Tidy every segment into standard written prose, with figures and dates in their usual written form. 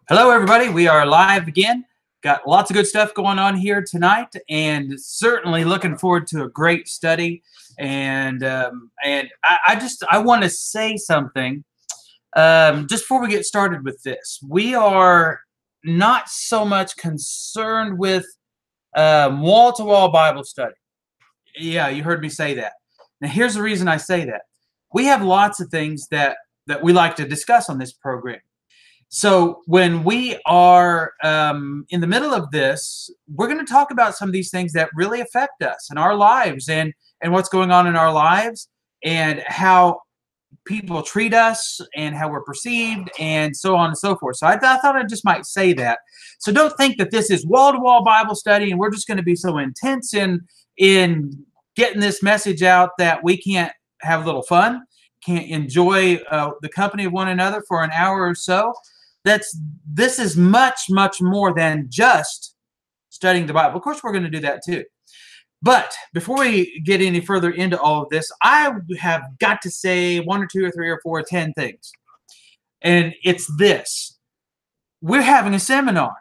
Hello, everybody. We are live again. Got lots of good stuff going on here tonight, and certainly looking forward to a great study. And I want to say something just before we get started with this. We are not so much concerned with wall-to-wall Bible study. Yeah, you heard me say that. Now, here's the reason I say that. We have lots of things that we like to discuss on this program. So when we are in the middle of this, we're going to talk about some of these things that really affect us in our lives and what's going on in our lives and how people treat us and how we're perceived and so on and so forth. So I thought I just might say that. So don't think that this is wall-to-wall Bible study and we're just going to be so intense in getting this message out that we can't have a little fun, can't enjoy the company of one another for an hour or so. This is much, much more than just studying the Bible. Of course, we're going to do that too. But before we get any further into all of this, I have got to say one or two or three or four or 10 things. And it's this. We're having a seminar.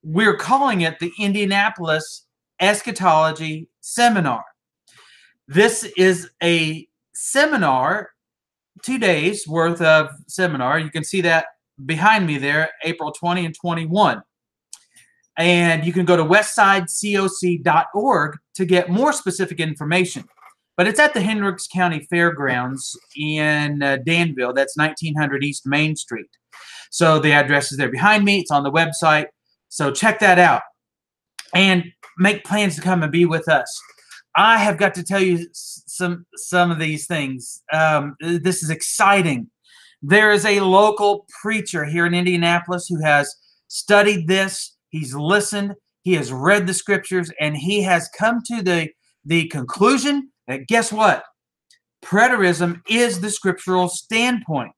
We're calling it the Indianapolis Eschatology Seminar. This is a seminar, 2 days worth of seminar. You can see that behind me there, April 20 and 21. And you can go to westsidecoc.org to get more specific information. But it's at the Hendricks County Fairgrounds in Danville. That's 1900 East Main Street. So the address is there behind me. It's on the website. So check that out. And make plans to come and be with us. I have got to tell you some of these things. This is exciting. There is a local preacher here in Indianapolis who has studied this. He's listened. He has read the scriptures, and he has come to the conclusion that, guess what? Preterism is the scriptural standpoint.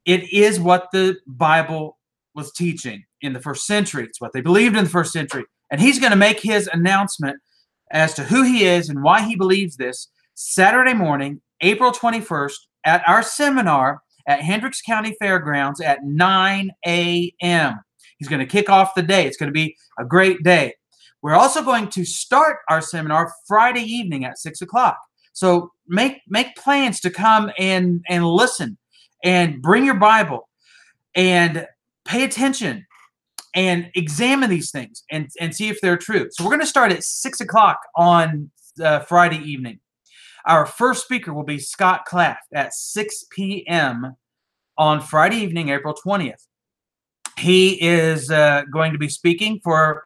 It is what the Bible was teaching in the first century. It's what they believed in the first century. And he's going to make his announcement as to who he is and why he believes this Saturday morning, April 21st, at our seminar at Hendricks County Fairgrounds at 9 a.m. He's going to kick off the day. It's going to be a great day. We're also going to start our seminar Friday evening at 6 o'clock. So make plans to come and listen and bring your Bible and pay attention and examine these things and see if they're true. So we're going to start at 6 o'clock on Friday evening. Our first speaker will be Scott Claff at 6 p.m. on Friday evening, April 20th. He is going to be speaking for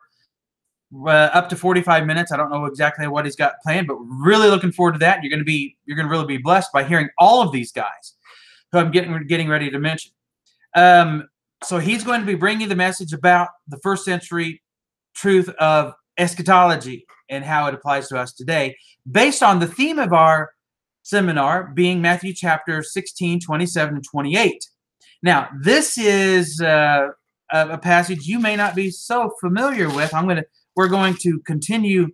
up to 45 minutes. I don't know exactly what he's got planned, but really looking forward to that. You're going to really be blessed by hearing all of these guys who I'm getting ready to mention. So he's going to be bringing the message about the first century truth of eschatology and how it applies to us today, based on the theme of our seminar being Matthew chapter 16, 27, and 28. Now, this is a passage you may not be so familiar with. We're going to continue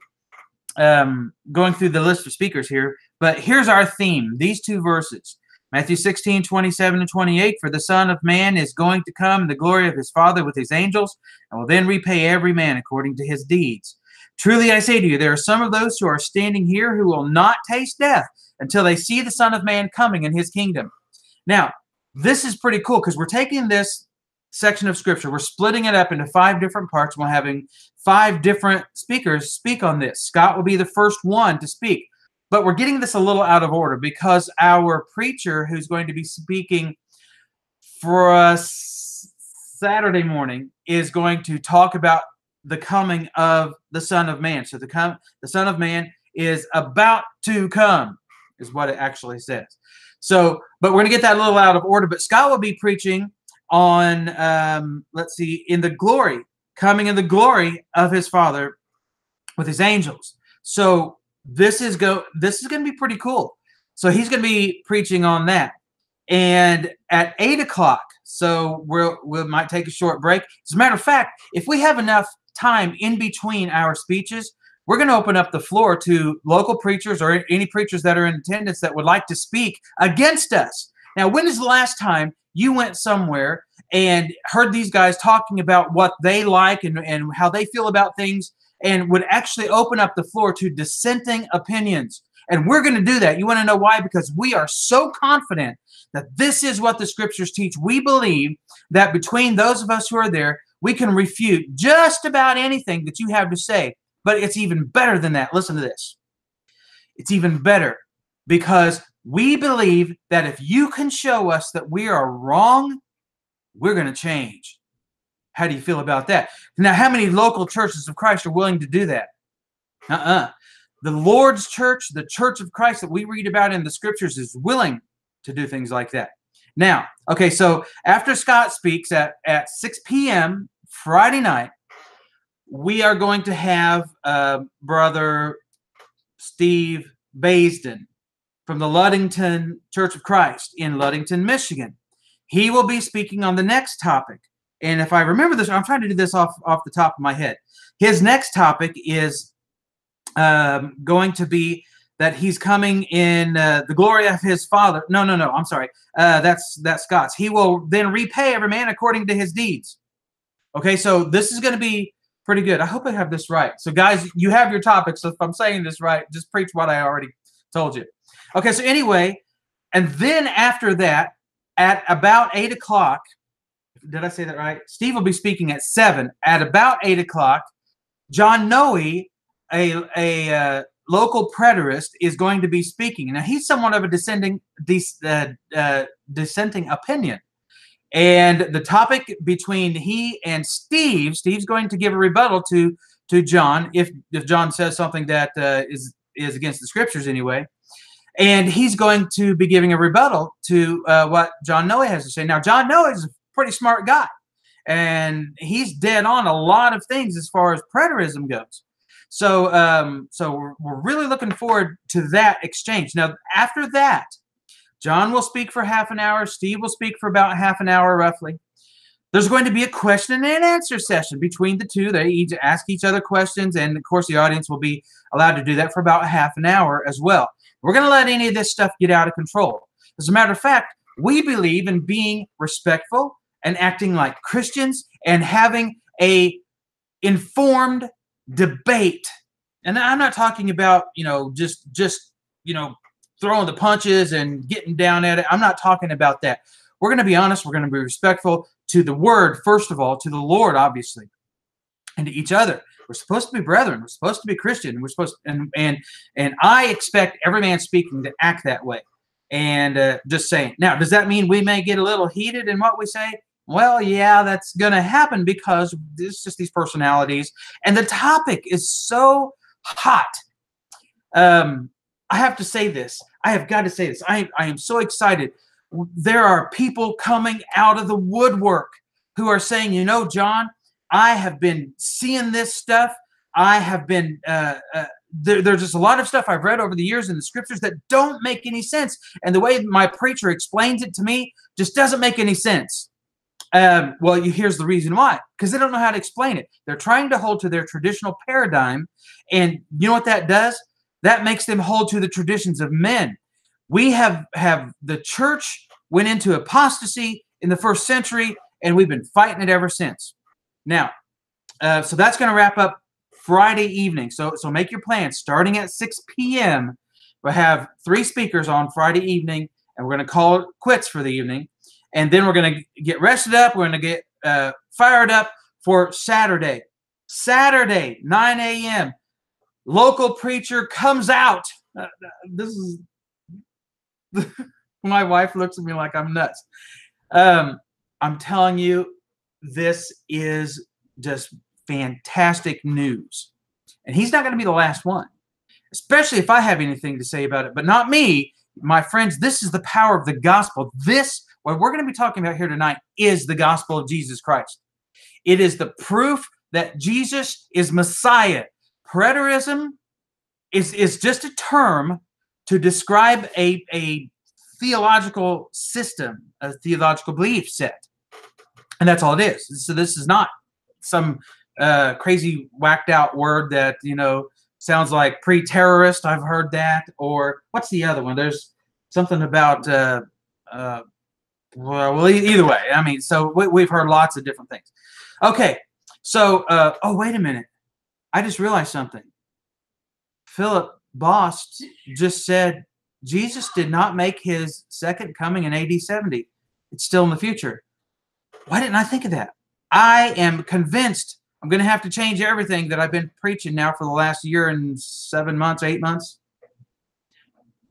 going through the list of speakers here, but here's our theme, these two verses. Matthew 16, 27, and 28, for the Son of Man is going to come in the glory of his Father with his angels, and will then repay every man according to his deeds. Truly I say to you, there are some of those who are standing here who will not taste death until they see the Son of Man coming in his kingdom. Now, this is pretty cool because we're taking this section of Scripture, we're splitting it up into 5 different parts. We're having 5 different speakers speak on this. Scott will be the first one to speak. But we're getting this a little out of order because our preacher who's going to be speaking for us Saturday morning is going to talk about the coming of the Son of Man. So the Son of Man is about to come, is what it actually says. So, but we're going to get that a little out of order. But Scott will be preaching on, in the glory, coming in the glory of his Father with his angels. So this is going to be pretty cool. So he's going to be preaching on that. And at 8 o'clock, so we might take a short break. As a matter of fact, if we have enough time in between our speeches, we're going to open up the floor to local preachers or any preachers that are in attendance that would like to speak against us. Now, when is the last time you went somewhere and heard these guys talking about what they like and how they feel about things, and would actually open up the floor to dissenting opinions. And we're going to do that. You want to know why? Because we are so confident that this is what the scriptures teach. We believe that between those of us who are there, we can refute just about anything that you have to say. But it's even better than that. Listen to this. It's even better because we believe that if you can show us that we are wrong, we're going to change. How do you feel about that? Now, how many local churches of Christ are willing to do that? The Lord's church, the church of Christ that we read about in the scriptures, is willing to do things like that. Now, okay, so after Scott speaks at 6 p.m. Friday night, we are going to have Brother Steve Basden from the Ludington Church of Christ in Ludington, Michigan. He will be speaking on the next topic. And if I remember this, I'm trying to do this off the top of my head. His next topic is going to be that he's coming in the glory of his Father. No, I'm sorry. That's Scott's. He will then repay every man according to his deeds. Okay, so this is going to be pretty good. I hope I have this right. So guys, you have your topic. So if I'm saying this right, just preach what I already told you. Okay, so anyway, and then after that, at about 8 o'clock, did I say that right? Steve will be speaking at 7. At about 8 o'clock, John Noe, a local preterist, is going to be speaking. Now, he's somewhat of a dissenting opinion. And the topic between he and Steve's going to give a rebuttal to John if John says something that is against the scriptures anyway. And he's going to be giving a rebuttal to what John Noe has to say. Now, John Noe is a pretty smart guy, and he's dead on a lot of things as far as preterism goes. So, we're really looking forward to that exchange. Now, after that, John will speak for half an hour. Steve will speak for about half an hour, roughly. There's going to be a question and answer session between the two. They each ask each other questions, and of course, the audience will be allowed to do that for about half an hour as well. We're going to let any of this stuff get out of control. As a matter of fact, we believe in being respectful and acting like Christians and having a informed debate. And I'm not talking about, just throwing the punches and getting down at it. I'm not talking about that. We're going to be honest. We're going to be respectful to the word, first of all, to the Lord, obviously, and to each other. We're supposed to be brethren. We're supposed to be Christian. We're supposed to, and I expect every man speaking to act that way. And just saying. Now, does that mean we may get a little heated in what we say? Well, yeah, that's going to happen because it's just these personalities. And the topic is so hot. I have to say this. I have got to say this. I am so excited. There are people coming out of the woodwork who are saying, John, I have been seeing this stuff. I have been, there's just a lot of stuff I've read over the years in the scriptures that don't make any sense. And the way my preacher explains it to me just doesn't make any sense. Well, here's the reason why. Because they don't know how to explain it. They're trying to hold to their traditional paradigm. And you know what that does? That makes them hold to the traditions of men. We have the church went into apostasy in the first century, and we've been fighting it ever since. Now, so that's going to wrap up Friday evening. So make your plans. Starting at 6 p.m., we'll have 3 speakers on Friday evening, and we're going to call it quits for the evening. And then we're going to get rested up. We're going to get fired up for Saturday. Saturday, 9 a.m., local preacher comes out. This is my wife looks at me like I'm nuts. I'm telling you, this is just fantastic news. And he's not going to be the last one, especially if I have anything to say about it, but not me. My friends, this is the power of the gospel. What we're going to be talking about here tonight is the gospel of Jesus Christ. It is the proof that Jesus is Messiah. Preterism is just a term to describe a theological system, a theological belief set. And that's all it is. So this is not some crazy whacked out word that, sounds like pre-terrorist. I've heard that. Or what's the other one? There's something about Well, either way. I mean, so we've heard lots of different things. Okay, so, oh, wait a minute. I just realized something. Philip Bost just said Jesus did not make his second coming in AD 70. It's still in the future. Why didn't I think of that? I am convinced I'm going to have to change everything that I've been preaching now for the last year and 7 months, 8 months.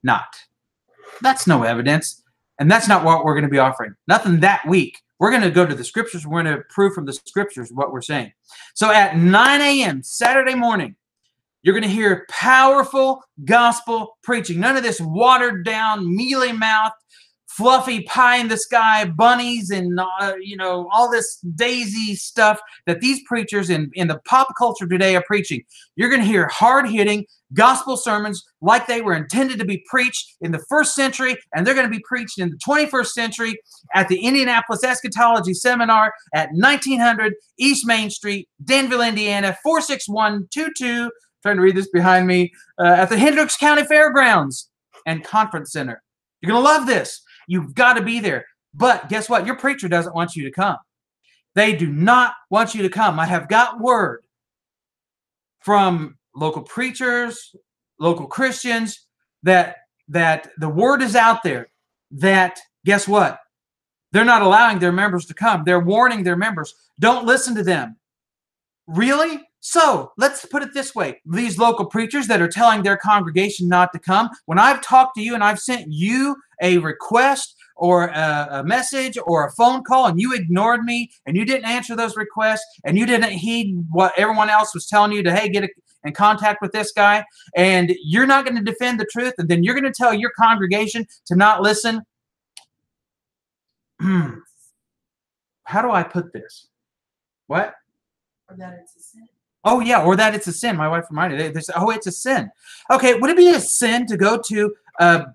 Not. That's no evidence. And that's not what we're going to be offering. Nothing that week. We're going to go to the scriptures. We're going to prove from the scriptures what we're saying. So at 9 a.m. Saturday morning, you're going to hear powerful gospel preaching. None of this watered down, mealy-mouthed, fluffy pie in the sky, bunnies, and all this daisy stuff that these preachers in the pop culture today are preaching. You're going to hear hard-hitting gospel sermons like they were intended to be preached in the first century, and they're going to be preached in the 21st century at the Indianapolis Eschatology Seminar at 1900 East Main Street, Danville, Indiana, 46122. Trying to read this behind me, at the Hendricks County Fairgrounds and Conference Center. You're going to love this. You've got to be there. But guess what? Your preacher doesn't want you to come. They do not want you to come. I have got word from local preachers, local Christians, that the word is out there that, guess what? They're not allowing their members to come. They're warning their members. Don't listen to them. Really? So let's put it this way. These local preachers that are telling their congregation not to come, when I've talked to you and I've sent you a request or a message or a phone call and you ignored me and you didn't answer those requests and you didn't heed what everyone else was telling you to, hey, get in contact with this guy, and you're not going to defend the truth, and then you're going to tell your congregation to not listen. How do I put this? What? Or that it's a sin. Oh, yeah, or that it's a sin. My wife reminded me. They said, oh, it's a sin. Okay, would it be a sin to go to a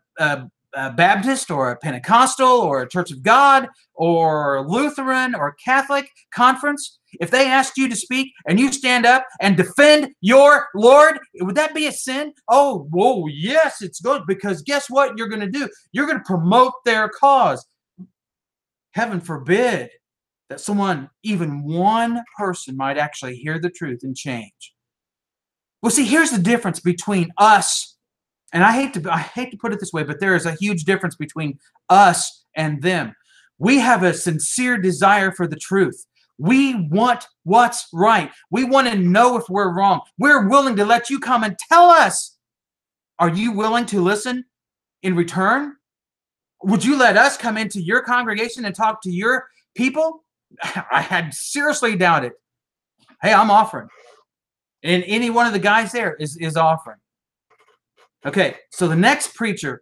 Baptist or a Pentecostal or a Church of God or Lutheran or Catholic conference? If they asked you to speak and you stand up and defend your Lord, would that be a sin? Oh, whoa, yes, it's good, because guess what you're going to do? You're going to promote their cause. Heaven forbid that someone, even one person, might actually hear the truth and change. Well, see, here's the difference between us, and I hate to put it this way, but there is a huge difference between us and them. We have a sincere desire for the truth. We want what's right. We want to know if we're wrong. We're willing to let you come and tell us. Are you willing to listen in return? Would you let us come into your congregation and talk to your people? I had seriously doubted. Hey, I'm offering. And any one of the guys there is offering. Okay, so the next preacher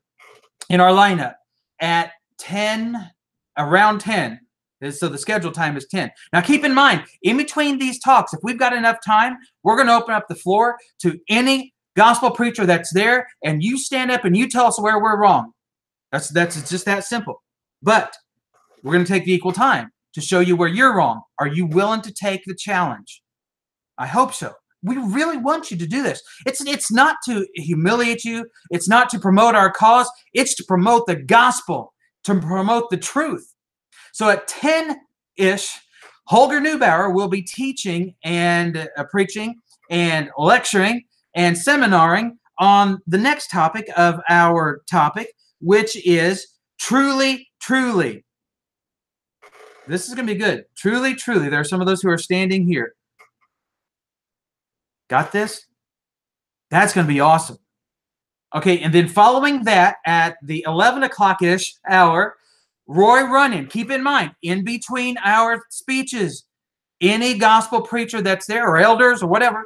in our lineup at 10, around 10, so the scheduled time is 10. Now keep in mind, in between these talks, if we've got enough time, we're going to open up the floor to any gospel preacher that's there, and you stand up and you tell us where we're wrong. That's just that simple. But we're going to take the equal time to show you where you're wrong. Are you willing to take the challenge? I hope so. We really want you to do this. It's not to humiliate you. It's not to promote our cause. It's to promote the gospel, to promote the truth. So at 10-ish, Holger Neubauer will be teaching and preaching and lecturing and seminaring on the next topic of our topic, which is truly, truly. This is going to be good. Truly, truly. There are some of those who are standing here. Got this? That's going to be awesome. Okay, and then following that, at the 11 o'clock-ish hour, Roy Runyon. Keep in mind, in between our speeches, any gospel preacher that's there, or elders, or whatever,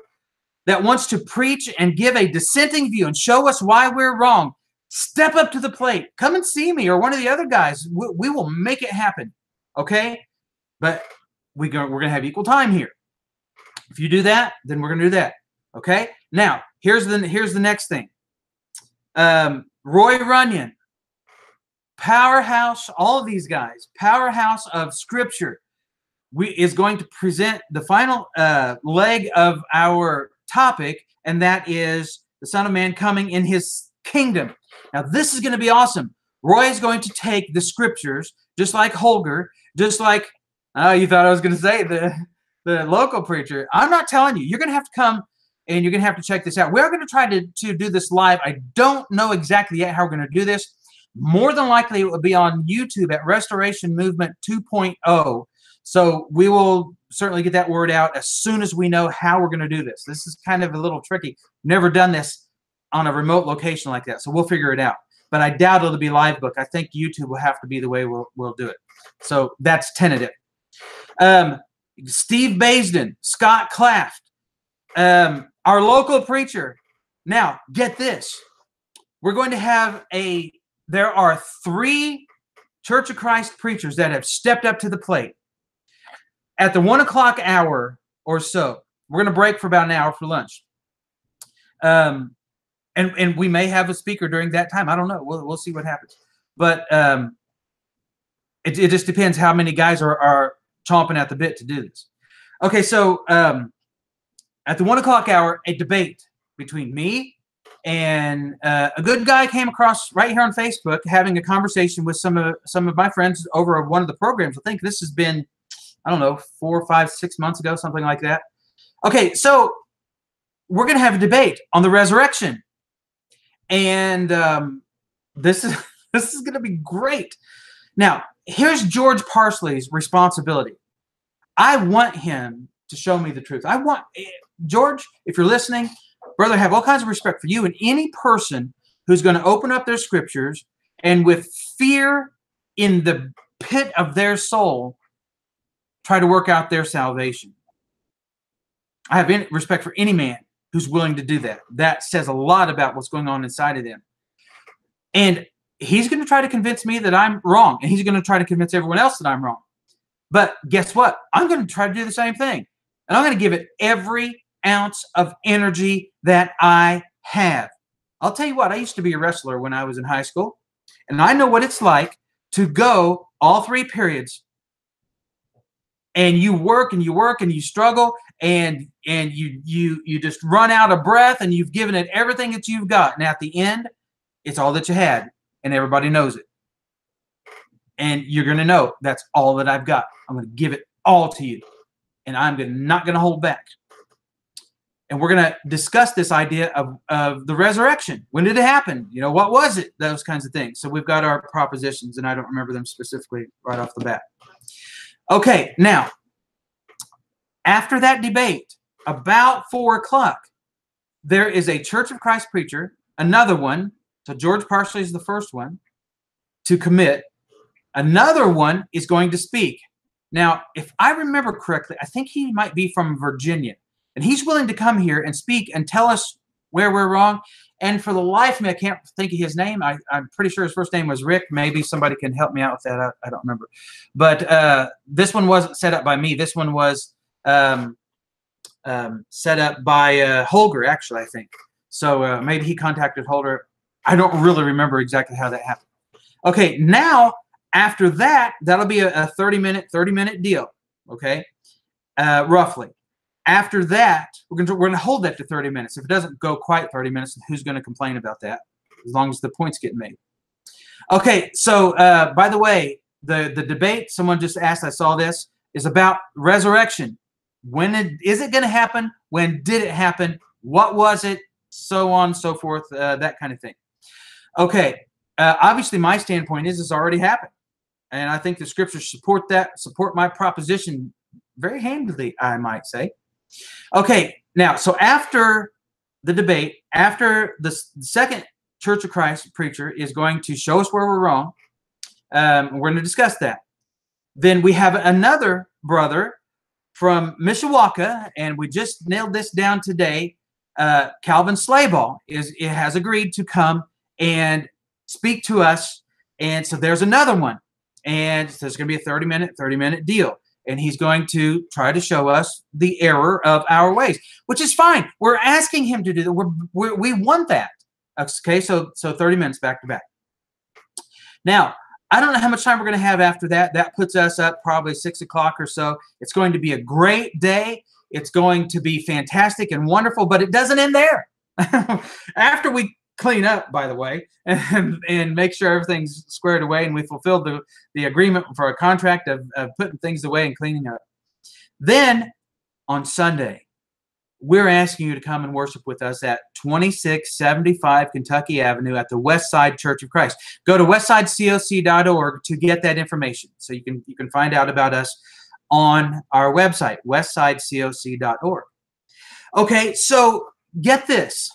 that wants to preach and give a dissenting view and show us why we're wrong, step up to the plate. Come and see me or one of the other guys. We will make it happen. Okay? But we're going to have equal time here. If you do that, then we're going to do that. Okay? Now, here's the next thing. Roy Runyon, powerhouse, all of these guys, powerhouse of Scripture, is going to present the final leg of our topic, and that is the Son of Man coming in his kingdom. Now, this is going to be awesome. Roy is going to take the Scriptures, just like Holger, just like, oh, you thought I was going to say the local preacher. I'm not telling you. You're going to have to come and you're going to have to check this out. We're going to try to do this live. I don't know exactly yet how we're going to do this. More than likely, it will be on YouTube at Restoration Movement 2.0. So we will certainly get that word out as soon as we know how we're going to do this. This is kind of a little tricky. Never done this on a remote location like that, so we'll figure it out. But I doubt it'll be live book. I think YouTube will have to be the way we'll do it. So that's tentative. Steve Baisden, Scott Claft, our local preacher. Now, get this. We're going to have there are 3 Church of Christ preachers that have stepped up to the plate. At the 1 o'clock hour or so, we're going to break for about an hour for lunch. And we may have a speaker during that time. I don't know. We'll see what happens. But it just depends how many guys are chomping at the bit to do this. Okay, so at the 1 o'clock hour, a debate between me and a good guy came across right here on Facebook, having a conversation with some of my friends over one of the programs. I think this has been, I don't know, 4, 5, 6 months ago, something like that. Okay, so we're going to have a debate on the resurrection, and this is going to be great. Now, here's George Parsley's responsibility. I want him to show me the truth. I want George, if you're listening, brother, I have all kinds of respect for you and any person who's going to open up their scriptures and with fear in the pit of their soul try to work out their salvation. I have respect for any man who's willing to do that. That says a lot about what's going on inside of them. And he's going to try to convince me that I'm wrong, and he's going to try to convince everyone else that I'm wrong. But guess what? I'm going to try to do the same thing. And I'm going to give it every ounce of energy that I have. I'll tell you what, I used to be a wrestler when I was in high school, and I know what it's like to go all 3 periods and you work and you work and you struggle and you just run out of breath and you've given it everything that you've got. And at the end, it's all that you had, and everybody knows it. And you're going to know that's all that I've got. I'm going to give it all to you, and I'm not going to hold back. And we're going to discuss this idea of the resurrection. When did it happen? You know, what was it? Those kinds of things. So we've got our propositions, and I don't remember them specifically right off the bat. Okay, now, after that debate, about 4 o'clock, there is a Church of Christ preacher, another one. So George Parsley is the first one to commit. Another one is going to speak. Now, if I remember correctly, I think he might be from Virginia. And he's willing to come here and speak and tell us where we're wrong. And for the life of me, I can't think of his name. I'm pretty sure his first name was Rick. Maybe somebody can help me out with that. I don't remember. But this one wasn't set up by me. This one was set up by Holger, actually, I think. So maybe he contacted Holger. I don't really remember exactly how that happened. Okay, now, after that, that'll be a 30-minute deal, okay, roughly. After that, we're going to hold that to 30 minutes. If it doesn't go quite 30 minutes, who's going to complain about that? As long as the points get made. Okay, so by the way, the debate, someone just asked, I saw this, is about resurrection. When is it going to happen? When did it happen? What was it? So on, so forth, that kind of thing. Okay, obviously my standpoint is it's already happened. And I think the scriptures support that, support my proposition very handily, I might say. Okay, now, so after the debate, after the second Church of Christ preacher is going to show us where we're wrong, we're going to discuss that. Then we have another brother from Mishawaka, and we just nailed this down today. Calvin Slayball has agreed to come and speak to us, and so there's another one. And so there's going to be a 30-minute deal. And he's going to try to show us the error of our ways, which is fine. We're asking him to do that. We want that. Okay, so 30 minutes back to back. Now, I don't know how much time we're going to have after that. That puts us up probably 6 o'clock or so. It's going to be a great day. It's going to be fantastic and wonderful, but it doesn't end there. After we clean up, by the way, and make sure everything's squared away and we fulfilled the agreement for a contract of putting things away and cleaning up. Then on Sunday, we're asking you to come and worship with us at 2675 Kentucky Avenue at the Westside Church of Christ. Go to westsidecoc.org to get that information. So you can find out about us on our website, westsidecoc.org. Okay, so get this.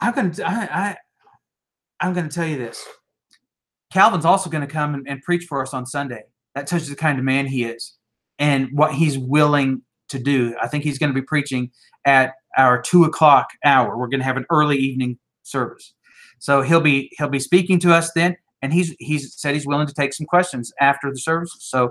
I'm going to tell you this. Calvin's also going to come and preach for us on Sunday. That tells you the kind of man he is and what he's willing to do. I think he's going to be preaching at our 2:00 hour. We're going to have an early evening service. So he'll be speaking to us then, and he's said he's willing to take some questions after the service. So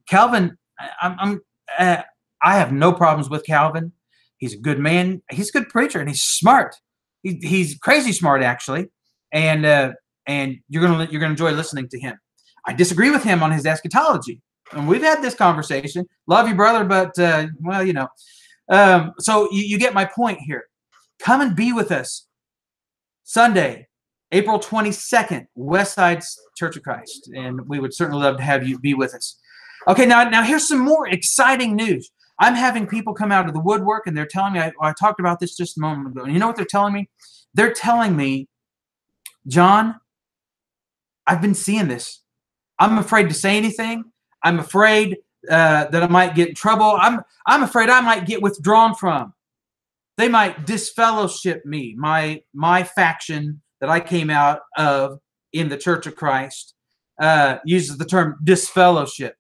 Calvin, I have no problems with Calvin. He's a good man. He's a good preacher, and he's smart. He's crazy smart, actually, and you're gonna enjoy listening to him. I disagree with him on his eschatology, and we've had this conversation. Love you, brother, but well, you know. So you get my point here. Come and be with us Sunday, April 22nd, Westside Church of Christ, and we would certainly love to have you be with us. Okay, now here's some more exciting news. I'm having people come out of the woodwork, and they're telling me, I talked about this just a moment ago, and you know what they're telling me? They're telling me, John, I've been seeing this. I'm afraid to say anything. I'm afraid that I might get in trouble. I'm afraid I might get withdrawn from. They might disfellowship me, my faction that I came out of in the Church of Christ uses the term disfellowship.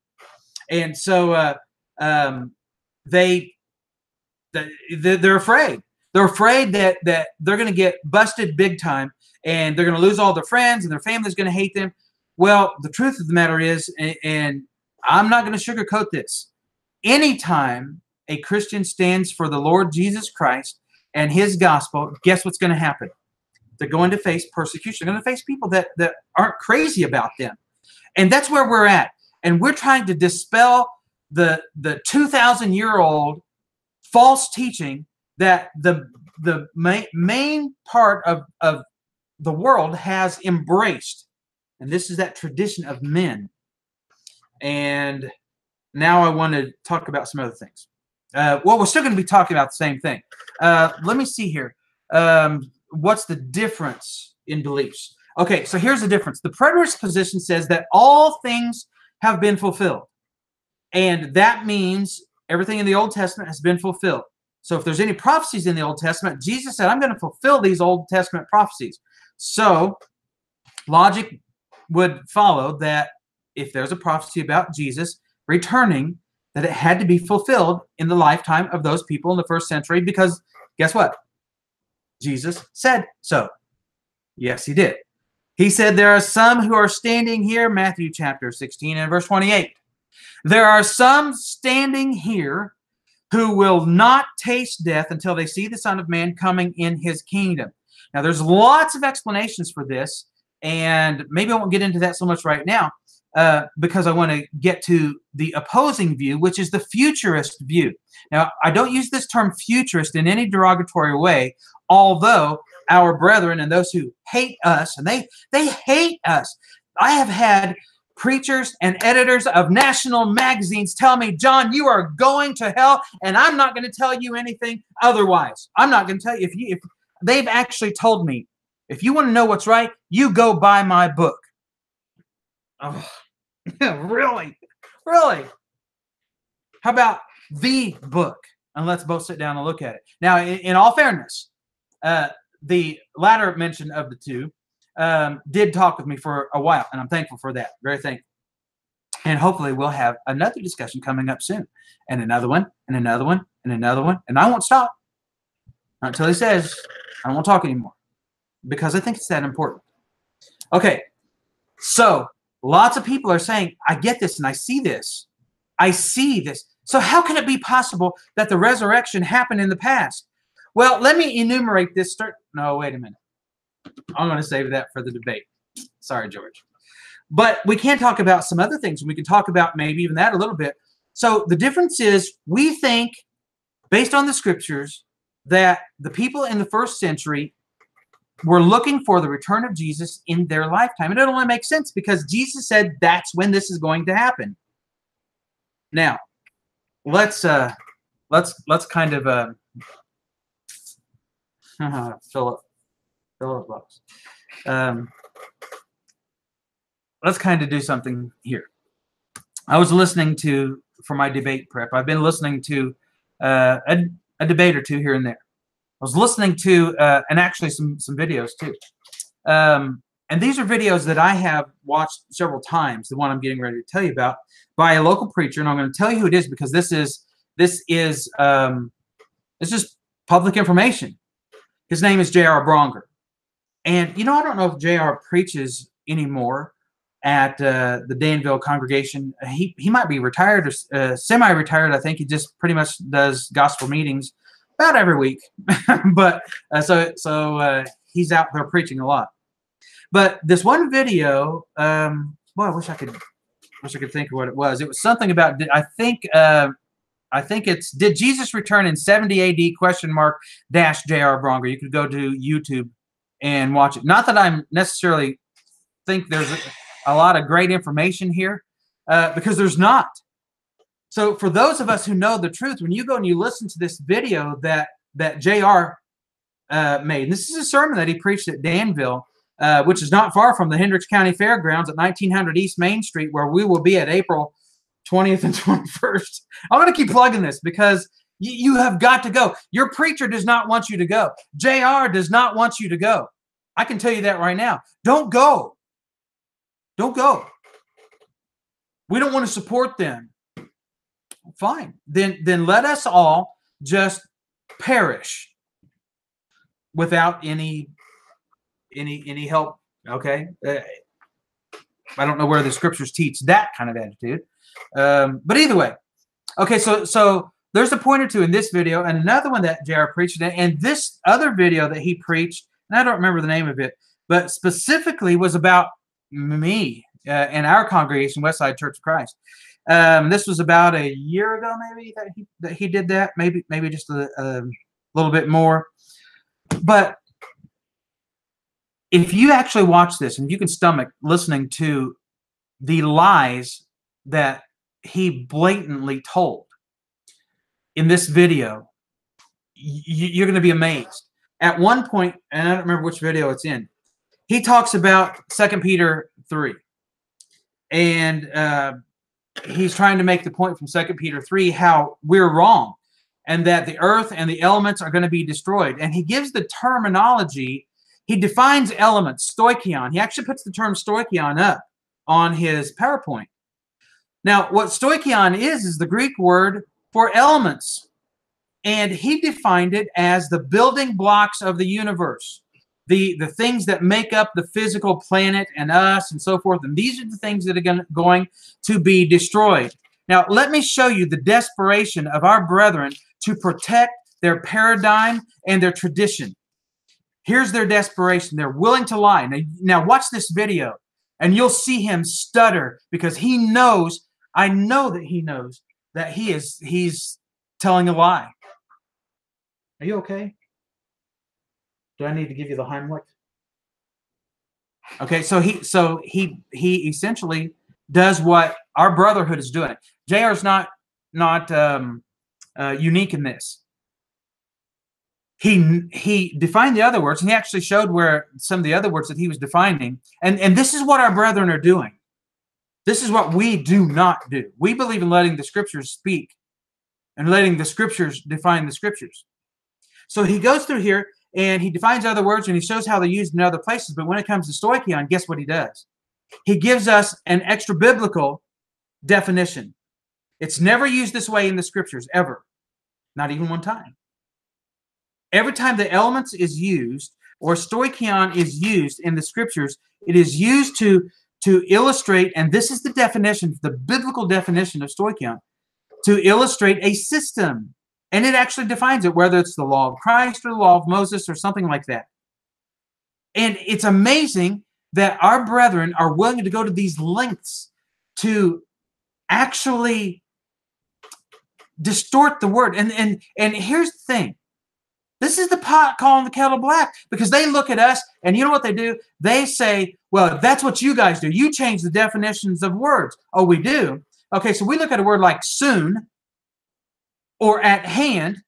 And so they're afraid. They're afraid that they're going to get busted big time, and they're going to lose all their friends, and their family's going to hate them. Well, the truth of the matter is, and I'm not going to sugarcoat this, anytime a Christian stands for the Lord Jesus Christ and his gospel, guess what's going to happen? They're going to face persecution. They're going to face people that aren't crazy about them. And that's where we're at. And we're trying to dispel the 2,000-year-old false teaching that the main part of the world has embraced. And this is that tradition of men. And now I want to talk about some other things. Well, we're still going to be talking about the same thing. Let me see here. What's the difference in beliefs? Okay, so here's the difference. The preterist position says that all things have been fulfilled. And that means everything in the Old Testament has been fulfilled. So if there's any prophecies in the Old Testament, Jesus said, I'm going to fulfill these Old Testament prophecies. So logic would follow that if there's a prophecy about Jesus returning, that it had to be fulfilled in the lifetime of those people in the first century, because guess what? Jesus said so. Yes, he did. He said, there are some who are standing here, Matthew chapter 16 and verse 28. There are some standing here who will not taste death until they see the Son of Man coming in his kingdom. Now, there's lots of explanations for this, and maybe I won't get into that so much right now, because I want to get to the opposing view, which is the futurist view. Now, I don't use this term futurist in any derogatory way, although our brethren and those who hate us, and they hate us. I have had preachers and editors of national magazines tell me, John, you are going to hell, and I'm not going to tell you anything otherwise. I'm not going to tell you. If they've actually told me, if you want to know what's right, you go buy my book. Oh, really? Really? How about the book? And let's both sit down and look at it. Now, in all fairness, the latter mention of the two did talk with me for a while, and I'm thankful for that. Very thankful. And hopefully we'll have another discussion coming up soon, and another one, and another one, and another one, and I won't stop until he says I won't talk anymore, because I think it's that important. Okay, so lots of people are saying, I get this and I see this. I see this. So how can it be possible that the resurrection happened in the past? Well, let me enumerate this. No, wait a minute. I'm going to save that for the debate. Sorry, George. But we can talk about some other things, and we can talk about maybe even that a little bit. So the difference is we think, based on the scriptures, that the people in the first century were looking for the return of Jesus in their lifetime. And it only makes sense because Jesus said that's when this is going to happen. Now, let's kind of Philip Bucks. Let's kind of do something here. I was listening to, for my debate prep, I've been listening to a debate or two here and there. I was listening to, and actually some videos too. And these are videos that I have watched several times, the one I'm getting ready to tell you about, by a local preacher. And I'm going to tell you who it is because this is just public information. His name is J.R. Bronger. And, you know, I don't know if J.R. preaches anymore at the Danville congregation. He might be retired or semi-retired. I think he just pretty much does gospel meetings about every week. But so he's out there preaching a lot. But this one video, well, I wish I could think of what it was. It was something about, I think it's, did Jesus return in 70 AD -- J.R. Bronger. You could go to YouTube and watch it. Not that I'm necessarily think there's a lot of great information here, because there's not. So for those of us who know the truth, when you go and you listen to this video that J.R. made, and this is a sermon that he preached at Danville, which is not far from the Hendricks County Fairgrounds at 1900 East Main Street, where we will be at April 20th and 21st. I'm going to keep plugging this because you have got to go. Your preacher does not want you to go. JR does not want you to go. I can tell you that right now. Don't go. Don't go. We don't want to support them. Fine. Then let us all just perish without any help. Okay. I don't know where the scriptures teach that kind of attitude. But either way. Okay, so there's a point or two in this video and another one that JR preached, and this other video that he preached, and I don't remember the name of it, but specifically was about me and our congregation, Westside Church of Christ. This was about a year ago, maybe, that he did that, maybe just a little bit more. But if you actually watch this and you can stomach listening to the lies that he blatantly told in this video, you're going to be amazed. At one point, and I don't remember which video it's in, he talks about 2 Peter 3. And he's trying to make the point from 2 Peter 3 how we're wrong and that the earth and the elements are going to be destroyed. And he gives the terminology. He defines elements, stoichion. He actually puts the term stoichion up on his PowerPoint. Now, what stoichion is the Greek word for elements. And he defined it as the building blocks of the universe, the things that make up the physical planet and us and so forth. And these are the things that are going to be destroyed. Now, let me show you the desperation of our brethren to protect their paradigm and their tradition. Here's their desperation. They're willing to lie. Now watch this video, and you'll see him stutter because he knows, I know that he knows that he's telling a lie. Are you okay? Do I need to give you the Heimlich? Okay, so he essentially does what our brotherhood is doing. JR's not unique in this. He defined the other words, and he actually showed where some of the other words that he was defining. And this is what our brethren are doing. This is what we do not do. We believe in letting the scriptures speak and letting the scriptures define the scriptures. So he goes through here and he defines other words and he shows how they're used in other places. But when it comes to stoichion, guess what he does? He gives us an extra biblical definition. It's never used this way in the scriptures, ever. Not even one time. Every time the elements is used or stoichion is used in the scriptures, it is used to illustrate, and this is the definition, the biblical definition of stoichion, to illustrate a system. And it actually defines it, whether it's the law of Christ or the law of Moses or something like that. And it's amazing that our brethren are willing to go to these lengths to actually distort the word. And here's the thing. This is the pot calling the kettle black, because they look at us and you know what they do? They say, well, that's what you guys do. You change the definitions of words. Oh, we do? Okay, so we look at a word like soon or at hand,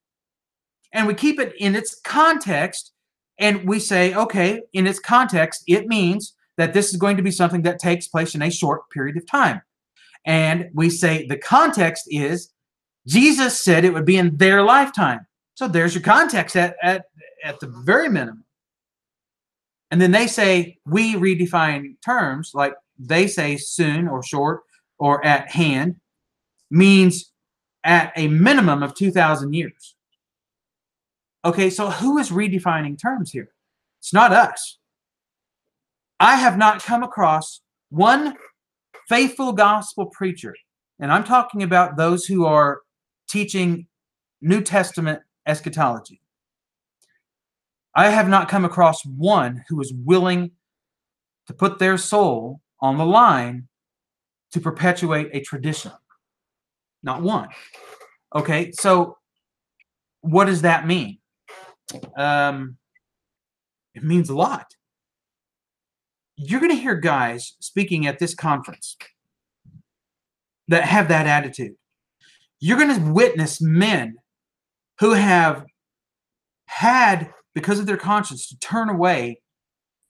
and we keep it in its context, and we say, okay, in its context, it means that this is going to be something that takes place in a short period of time. And we say the context is Jesus said it would be in their lifetime. So there's your context at the very minimum. And then they say we redefine terms, like they say soon or short or at hand means at a minimum of 2,000 years. Okay, so who is redefining terms here? It's not us. I have not come across one faithful gospel preacher, and I'm talking about those who are teaching New Testament eschatology. I have not come across one who is willing to put their soul on the line to perpetuate a tradition. Not one. Okay, so what does that mean? It means a lot. You're going to hear guys speaking at this conference that have that attitude. You're going to witness men who have had, because of their conscience, to turn away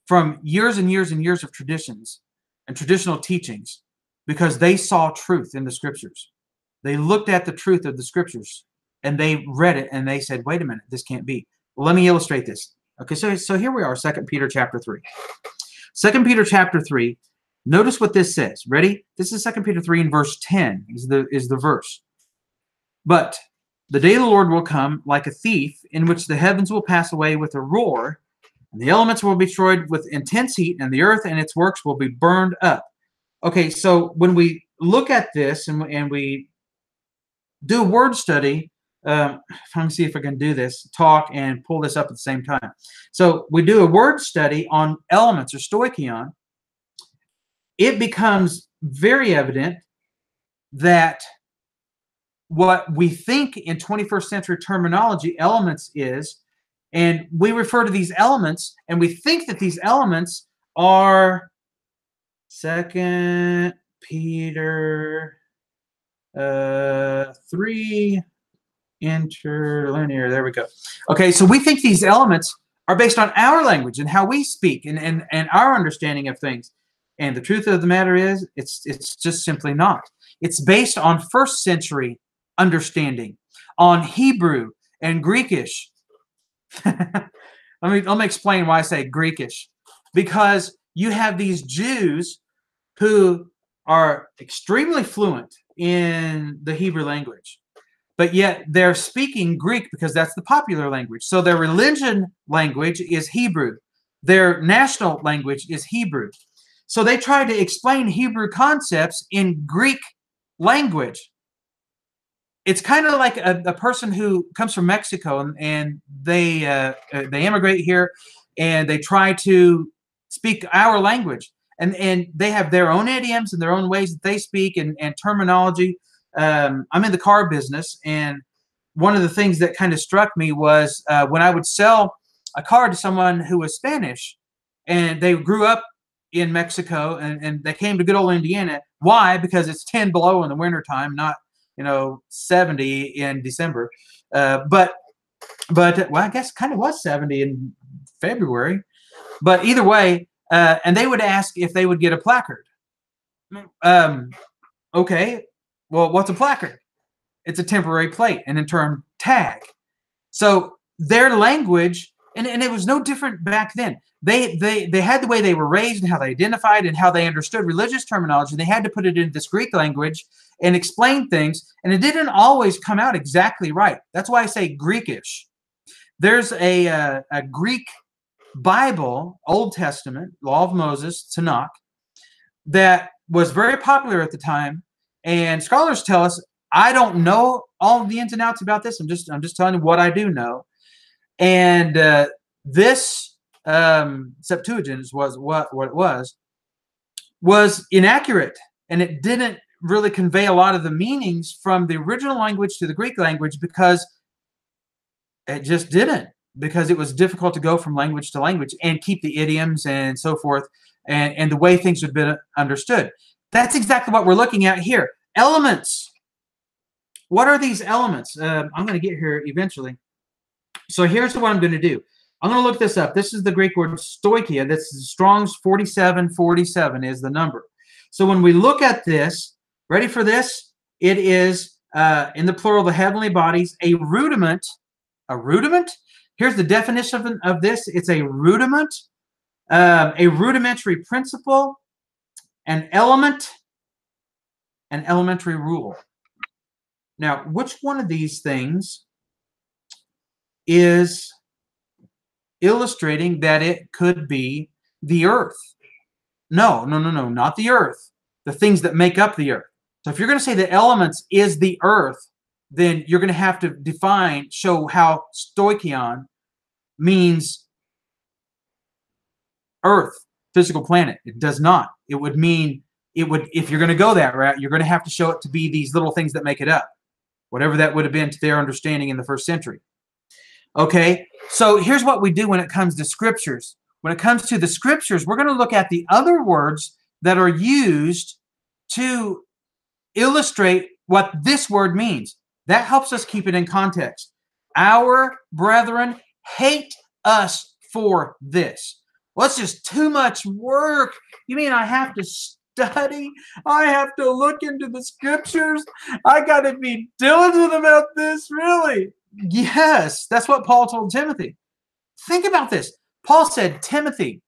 from years and years and years of traditions and traditional teachings because they saw truth in the scriptures. They looked at the truth of the scriptures and they read it and they said, wait a minute, this can't be. Well, let me illustrate this. Okay, so here we are, 2 Peter chapter 3. 2 Peter chapter 3, notice what this says. Ready? This is 2 Peter 3 and verse 10 is the verse. But the day of the Lord will come like a thief, in which the heavens will pass away with a roar, and the elements will be destroyed with intense heat, and the earth and its works will be burned up. Okay, so when we look at this and we do a word study, let me see if I can do this, talk and pull this up at the same time. So we do a word study on elements or stoichion. It becomes very evident that what we think in 21st century terminology elements is, and we refer to these elements and we think that these elements are 2 Peter 3 interlinear. There we go. Okay, so we think these elements are based on our language and how we speak and our understanding of things. And the truth of the matter is, it's just simply not. It's based on first century understanding, on Hebrew and Greekish. let me explain why I say Greekish. Because you have these Jews who are extremely fluent in the Hebrew language, but yet they're speaking Greek because that's the popular language. So their religion language is Hebrew. Their national language is Hebrew. So they try to explain Hebrew concepts in Greek language. It's kind of like a person who comes from Mexico and they immigrate here and they try to speak our language. And they have their own idioms and their own ways that they speak and terminology. I'm in the car business, and one of the things that kind of struck me was when I would sell a car to someone who was Spanish, and they grew up in Mexico, and they came to good old Indiana. Why? Because it's 10 below in the wintertime, not 70 in December. But well, I guess it kind of was 70 in February. But either way, and they would ask if they would get a placard. Okay, well, what's a placard? It's a temporary plate, and in turn, tag. So their language, and it was no different back then. They had the way they were raised and how they identified and how they understood religious terminology. They had to put it in this Greek language and explain things, and it didn't always come out exactly right. That's why I say Greekish. There's a Greek Bible, Old Testament, Law of Moses, Tanakh, that was very popular at the time, and scholars tell us, I don't know all the ins and outs about this. I'm just telling you what I do know. And this Septuagint was what it was inaccurate, and it didn't really convey a lot of the meanings from the original language to the Greek language because it just didn't. because it was difficult to go from language to language and keep the idioms and so forth and the way things would be understood. That's exactly what we're looking at here. Elements. What are these elements? I'm going to get here eventually. So here's what I'm going to do. I'm going to look this up. This is the Greek word stoichia. That's Strong's 4747 is the number. So when we look at this, ready for this? It is, in the plural, the heavenly bodies, a rudiment. A rudiment? Here's the definition of this. It's a rudiment, a rudimentary principle, an element, an elementary rule. Now, which one of these things is illustrating that it could be the earth? No, not the earth. The things that make up the earth. So if you're going to say the elements is the earth, then you're going to have to define, show how stoichion means earth, physical planet. It does not. It would mean, if you're going to go that route, you're going to have to show it to be these little things that make it up. Whatever that would have been to their understanding in the first century. Okay, so here's what we do when it comes to scriptures. When it comes to the scriptures, we're going to look at the other words that are used to illustrate what this word means. That helps us keep it in context. Our brethren hate us for this. Well, it's just too much work. You mean I have to study? I have to look into the scriptures? I got to be diligent about this, really? Yes, that's what Paul told Timothy. Think about this. Paul said, Timothy,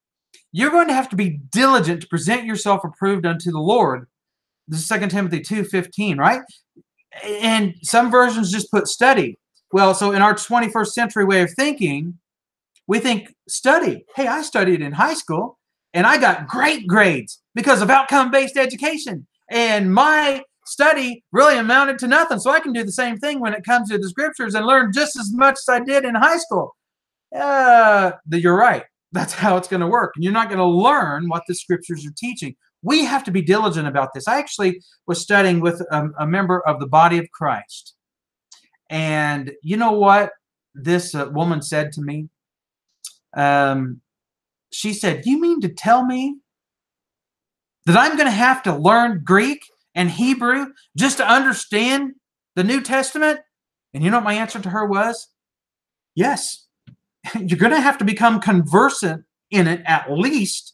you're going to have to be diligent to present yourself approved unto the Lord. This is 2 Timothy 2:15, right? And some versions just put study. Well, so in our 21st century way of thinking, we think study. Hey, I studied in high school, and I got great grades because of outcome-based education. And my study really amounted to nothing. So I can do the same thing when it comes to the scriptures and learn just as much as I did in high school. You're right. That's how it's going to work. And you're not going to learn what the scriptures are teaching. We have to be diligent about this. I actually was studying with a member of the body of Christ. And you know what this woman said to me? She said, you mean to tell me that I'm going to have to learn Greek and Hebrew just to understand the New Testament? And you know what my answer to her was? Yes. You're going to have to become conversant in it at least.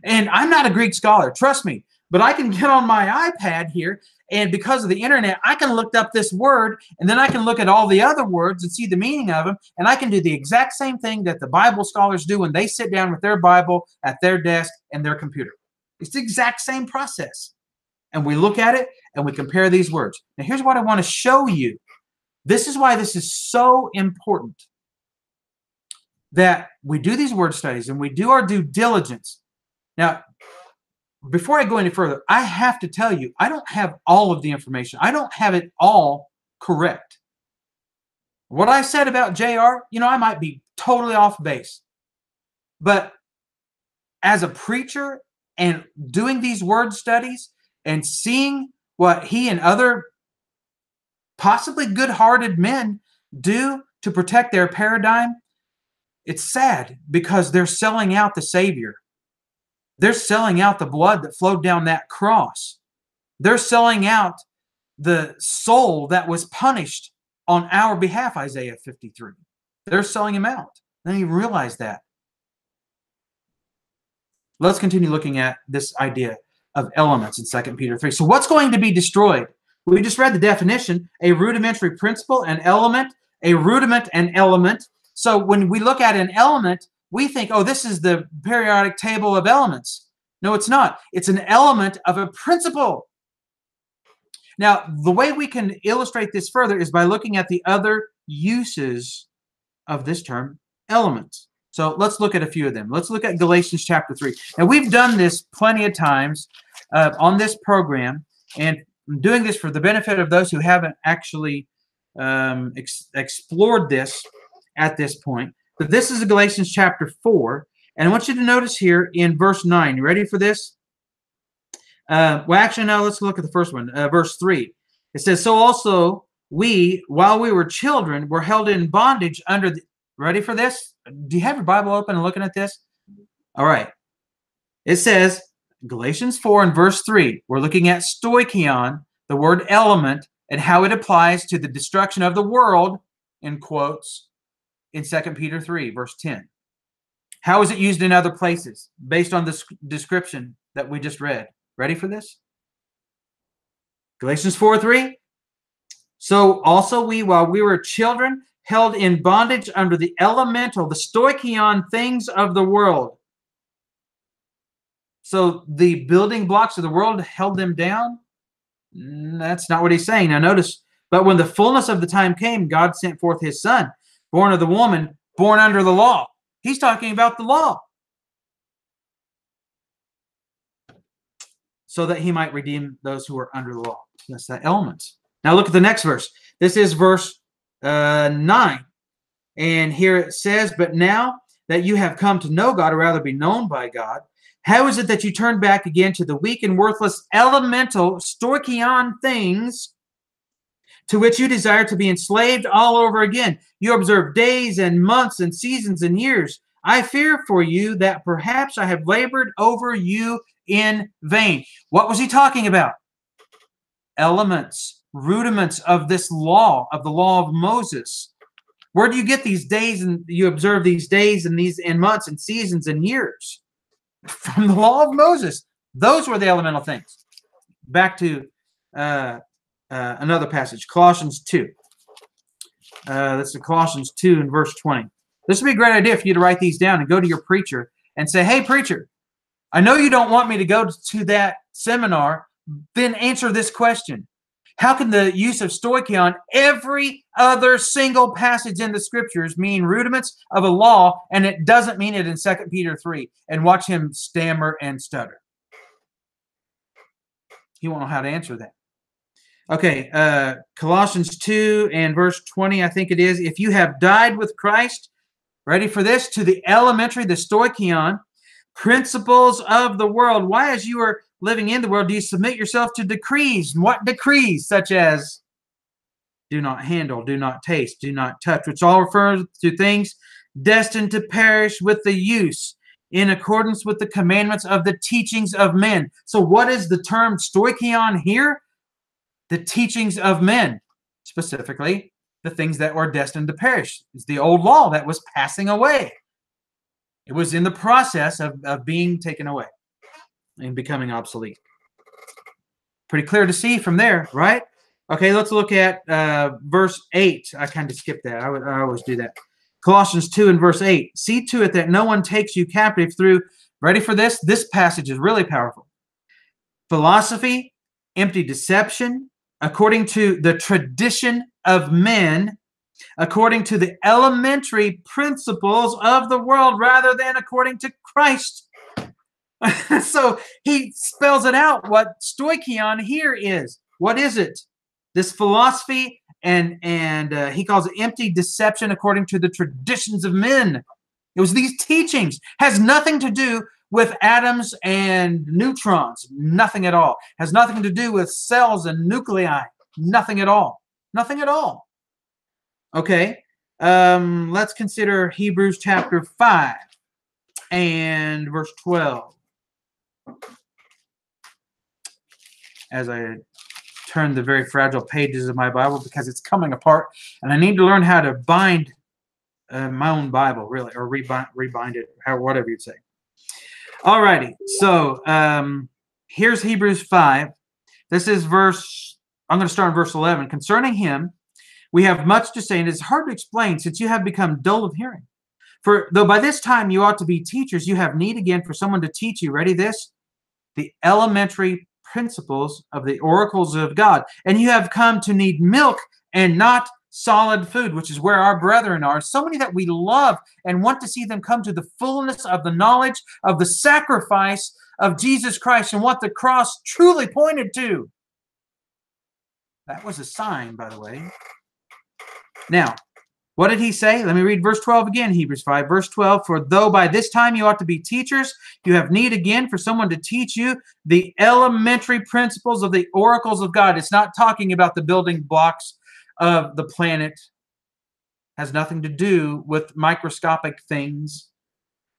And I'm not a Greek scholar, trust me. But I can get on my iPad here, and because of the internet, I can look up this word, and then I can look at all the other words and see the meaning of them, and I can do the exact same thing that the Bible scholars do when they sit down with their Bible at their desk and their computer. It's the exact same process. And we look at it, and we compare these words. Now, here's what I want to show you. This is why this is so important, that we do these word studies, and we do our due diligence. Now, before I go any further, I have to tell you, I don't have all of the information. I don't have it all correct. What I said about JR, I might be totally off base. But as a preacher and doing these word studies and seeing what he and other possibly good-hearted men do to protect their paradigm, it's sad because they're selling out the Savior. They're selling out the blood that flowed down that cross. They're selling out the soul that was punished on our behalf, Isaiah 53. They're selling him out. Then you realize that. Let's continue looking at this idea of elements in 2 Peter 3. So what's going to be destroyed? We just read the definition, a rudimentary principle, an element, a rudiment, an element. So when we look at an element, we think, oh, this is the periodic table of elements. No, it's not. It's an element of a principle. Now, the way we can illustrate this further is by looking at the other uses of this term, elements. So let's look at a few of them. Let's look at Galatians chapter 3. Now, we've done this plenty of times on this program, and I'm doing this for the benefit of those who haven't actually explored this at this point. But this is Galatians chapter 4. And I want you to notice here in verse 9. You ready for this? Well, actually, no, let's look at the first one. Verse 3. It says, so also we, while we were children, were held in bondage under Ready for this? Do you have your Bible open and looking at this? All right. It says, Galatians 4 and verse 3, we're looking at stoichion, the word element, and how it applies to the destruction of the world, in quotes, in 2 Peter 3, verse 10. How is it used in other places based on the description that we just read? Ready for this? Galatians 4:3. So also we, while we were children, held in bondage under the elemental, the stoichion things of the world. So the building blocks of the world held them down? That's not what he's saying. Now notice, but when the fullness of the time came, God sent forth his son, born of the woman, born under the law. He's talking about the law. So that he might redeem those who are under the law. That's that element. Now look at the next verse. This is verse 9. And here it says, but now that you have come to know God, or rather be known by God, how is it that you turn back again to the weak and worthless elemental stoichion things to which you desire to be enslaved all over again? You observe days and months and seasons and years. I fear for you that perhaps I have labored over you in vain. What was he talking about? Elements, rudiments of this law, of the law of Moses. Where do you get these days and you observe these days and these in months and seasons and years? From the law of Moses. Those were the elemental things. Back to another passage, Colossians 2. That's Colossians 2 and verse 20. This would be a great idea for you to write these down and go to your preacher and say, hey, preacher, I know you don't want me to go to that seminar. Then answer this question. How can the use of stoichion, every other single passage in the scriptures, mean rudiments of a law, and it doesn't mean it in 2 Peter 3? And watch him stammer and stutter. He won't know how to answer that. Okay, Colossians 2 and verse 20, I think it is. If you have died with Christ, ready for this, to the elementary, the stoichion, principles of the world. Why, as you are living in the world, do you submit yourself to decrees? What decrees? Such as do not handle, do not taste, do not touch, which all refer to things destined to perish with the use, in accordance with the commandments of the teachings of men. So what is the term stoichion here? The teachings of men, specifically the things that were destined to perish. It's the old law that was passing away. It was in the process of being taken away and becoming obsolete. Pretty clear to see from there, right? Okay, let's look at verse 8. I kind of skipped that. I always do that. Colossians 2 and verse 8. See to it that no one takes you captive through, ready for this? This passage is really powerful. Philosophy, empty deception, according to the tradition of men, according to the elementary principles of the world, rather than according to Christ. So he spells it out what stoichion here is. What is it? This philosophy, and he calls it empty deception according to the traditions of men. It was these teachings. Has nothing to do with atoms and neutrons. Nothing at all. Has nothing to do with cells and nuclei. Nothing at all. Nothing at all. Okay. Let's consider Hebrews chapter 5 and verse 12. As I turn the very fragile pages of my Bible, because it's coming apart, and I need to learn how to bind my own Bible, really, or rebind it, whatever you'd say. All righty. So here's Hebrews 5. This is I'm going to start in verse 11. Concerning him, we have much to say, and it's hard to explain since you have become dull of hearing. For though by this time you ought to be teachers, you have need again for someone to teach you, ready this, the elementary principles of the oracles of God. And you have come to need milk and not solid food, which is where our brethren are. So many that we love and want to see them come to the fullness of the knowledge of the sacrifice of Jesus Christ and what the cross truly pointed to. That was a sign, by the way. Now, what did he say? Let me read verse 12 again, Hebrews 5. Verse 12, for though by this time you ought to be teachers, you have need again for someone to teach you the elementary principles of the oracles of God. It's not talking about the building blocks of the planet has nothing to do with microscopic things,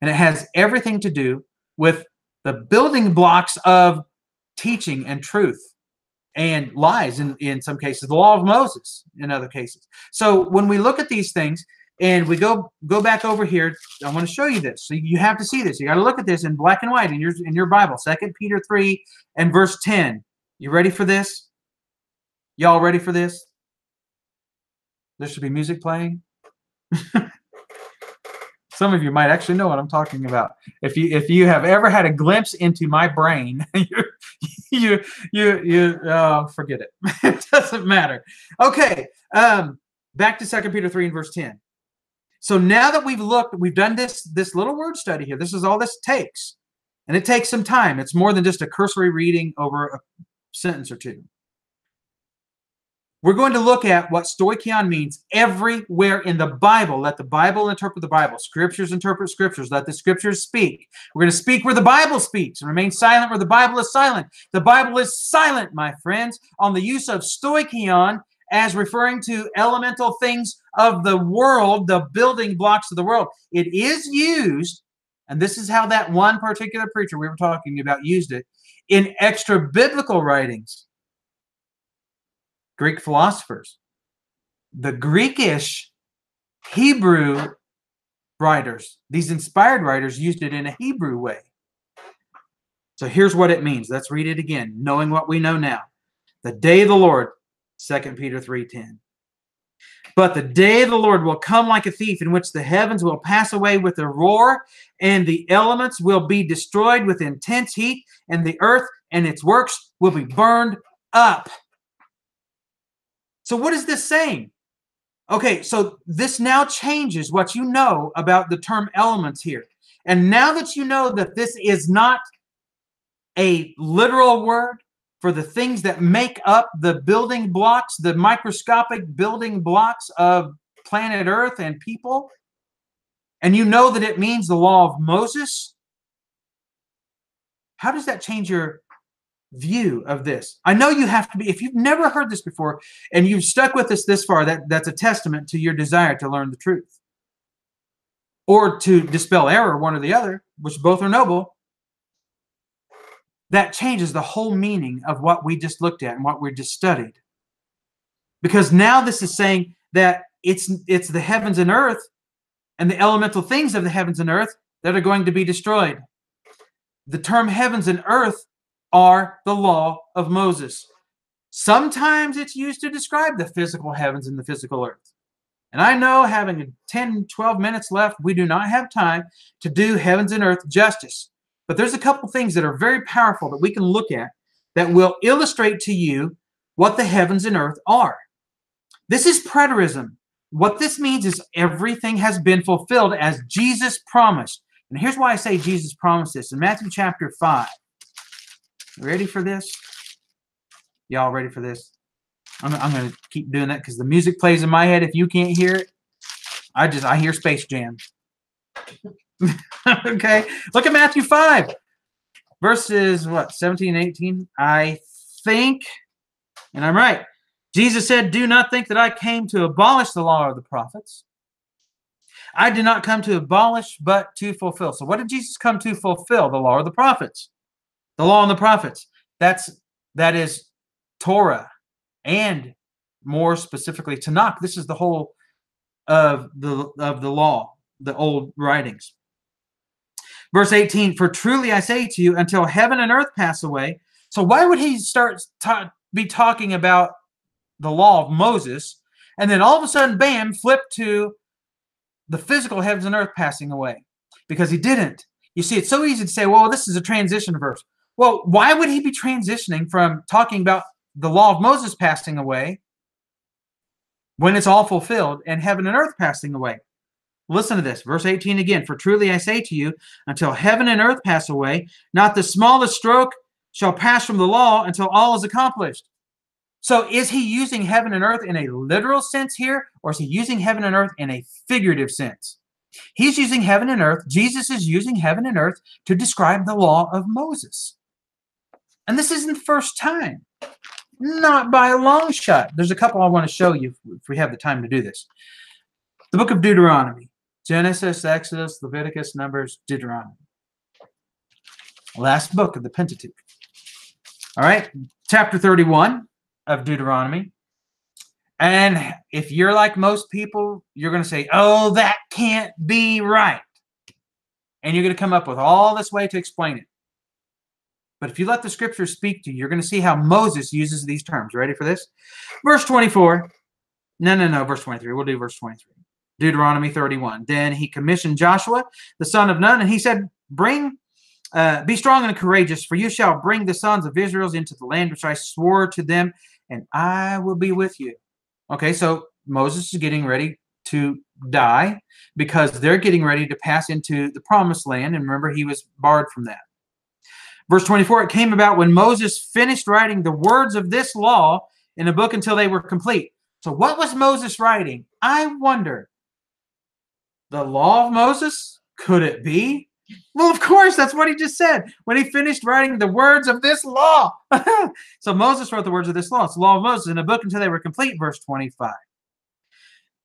and it has everything to do with the building blocks of teaching and truth and lies in some cases, the law of Moses in other cases. So when we look at these things and we go back over here, I want to show you this. So you have to see this. You got to look at this in black and white in your Bible. 2 Peter 3 and verse 10. You ready for this? Y'all ready for this? There should be music playing. Some of you might actually know what I'm talking about. If you have ever had a glimpse into my brain, you forget it. It doesn't matter. Okay, back to 2 Peter 3 and verse 10. So now that we've done this little word study here. This is all this takes, and it takes some time. It's more than just a cursory reading over a sentence or two. We're going to look at what stoicheon means everywhere in the Bible. Let the Bible interpret the Bible. Scriptures interpret Scriptures. Let the Scriptures speak. We're going to speak where the Bible speaks and remain silent where the Bible is silent. The Bible is silent, my friends, on the use of stoicheon as referring to elemental things of the world, the building blocks of the world. It is used, and this is how that one particular preacher we were talking about used it, in extra-biblical writings. Greek philosophers. The Greekish Hebrew writers, these inspired writers, used it in a Hebrew way. So here's what it means. Let's read it again, knowing what we know now. The day of the Lord, 2 Peter 3:10. But the day of the Lord will come like a thief, in which the heavens will pass away with a roar, and the elements will be destroyed with intense heat, and the earth and its works will be burned up. So what is this saying? Okay, so this now changes what you know about the term elements here. And now that you know that this is not a literal word for the things that make up the building blocks, the microscopic building blocks of planet Earth and people, and you know that it means the law of Moses, how does that change your view of this? I know you have to be, if you've never heard this before and you've stuck with us this far, that's a testament to your desire to learn the truth or to dispel error, one or the other, which both are noble. That changes the whole meaning of what we just looked at and what we just studied. Because now this is saying that it's the heavens and earth and the elemental things of the heavens and earth that are going to be destroyed. The term heavens and earth are the law of Moses. Sometimes it's used to describe the physical heavens and the physical earth. And I know, having 10, 12 minutes left, we do not have time to do heavens and earth justice. But there's a couple things that are very powerful that we can look at that will illustrate to you what the heavens and earth are. This is preterism. What this means is everything has been fulfilled as Jesus promised. And here's why I say Jesus promised this. In Matthew chapter 5. Ready for this? Y'all ready for this? I'm going to keep doing that because the music plays in my head. If you can't hear it, I hear Space Jam. Okay, look at Matthew 5, verses 17 and 18. I think, and I'm right. Jesus said, "Do not think that I came to abolish the law or the prophets. I did not come to abolish, but to fulfill." So what did Jesus come to fulfill? The law or the prophets? The law and the prophets. That is Torah, and more specifically Tanakh. This is the whole of the law, the old writings. Verse 18, "For truly I say to you, until heaven and earth pass away." So why would he be talking about the law of Moses, and then all of a sudden, bam, flip to the physical heavens and earth passing away? Because he didn't. You see, it's so easy to say, well, this is a transition verse. Well, why would he be transitioning from talking about the law of Moses passing away when it's all fulfilled and heaven and earth passing away? Listen to this, verse 18 again. "For truly I say to you, until heaven and earth pass away, not the smallest stroke shall pass from the law until all is accomplished." So is he using heaven and earth in a literal sense here, or is he using heaven and earth in a figurative sense? He's using heaven and earth. Jesus is using heaven and earth to describe the law of Moses. And this isn't the first time. Not by a long shot. There's a couple I want to show you if we have the time to do this. The book of Deuteronomy. Genesis, Exodus, Leviticus, Numbers, Deuteronomy. Last book of the Pentateuch. All right, chapter 31 of Deuteronomy. And if you're like most people, you're going to say, oh, that can't be right. And you're going to come up with all this way to explain it. But if you let the scriptures speak to you, you're going to see how Moses uses these terms. Ready for this? Verse 24. No, verse 23. We'll do verse 23. Deuteronomy 31. Then he commissioned Joshua, the son of Nun, and he said, be strong and courageous, for you shall bring the sons of Israel into the land which I swore to them, and I will be with you. Okay, so Moses is getting ready to die because they're getting ready to pass into the promised land. And remember, he was barred from that. Verse 24, it came about when Moses finished writing the words of this law in a book until they were complete. So what was Moses writing? I wonder. The law of Moses? Could it be? Well, of course, that's what he just said. When he finished writing the words of this law. So Moses wrote the words of this law. It's the law of Moses in a book until they were complete. Verse 25.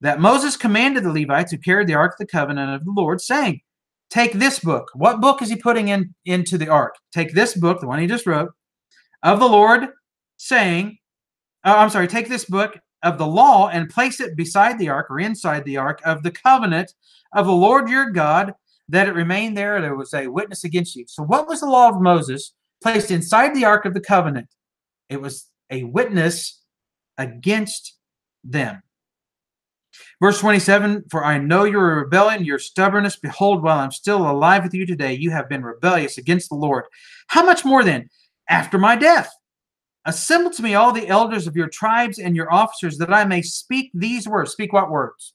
That Moses commanded the Levites who carried the ark of the covenant of the Lord, saying, take this book. What book is he putting into the ark? Take this book, the one he just wrote, of the Lord, saying, take this book of the law and place it beside the ark or inside the ark of the covenant of the Lord your God, that it remained there. There was a witness against you. So what was the law of Moses placed inside the ark of the covenant? It was a witness against them. Verse 27, for I know your rebellion, your stubbornness. Behold, while I'm still alive with you today, you have been rebellious against the Lord. How much more then, after my death? Assemble to me all the elders of your tribes and your officers, that I may speak these words. Speak what words?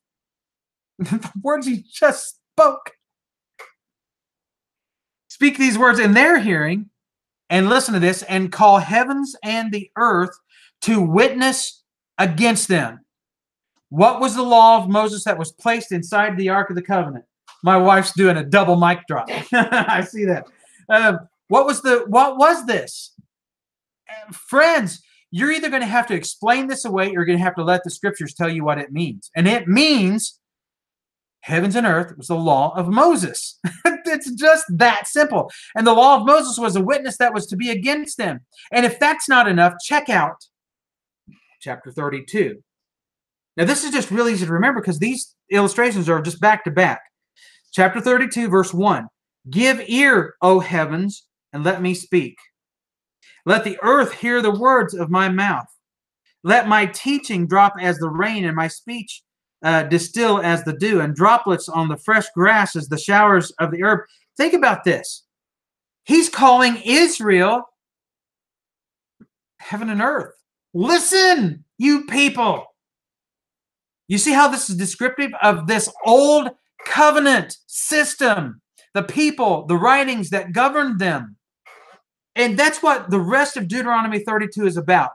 The words he just spoke. Speak these words in their hearing, and listen to this, and call heavens and the earth to witness against them. What was the law of Moses that was placed inside the Ark of the Covenant? My wife's doing a double mic drop. I see that. What was this? Friends, you're either going to have to explain this away, or you're going to have to let the scriptures tell you what it means. And it means heavens and earth was the law of Moses. It's just that simple. And the law of Moses was a witness that was to be against them. And if that's not enough, check out chapter 32. Now, this is just really easy to remember because these illustrations are just back to back. Chapter 32, verse 1. Give ear, O heavens, and let me speak. Let the earth hear the words of my mouth. Let my teaching drop as the rain, and my speech distill as the dew, and droplets on the fresh grass as the showers of the herb. Think about this. He's calling Israel heaven and earth. Listen, you people. You see how this is descriptive of this old covenant system, the people, the writings that governed them. And that's what the rest of Deuteronomy 32 is about.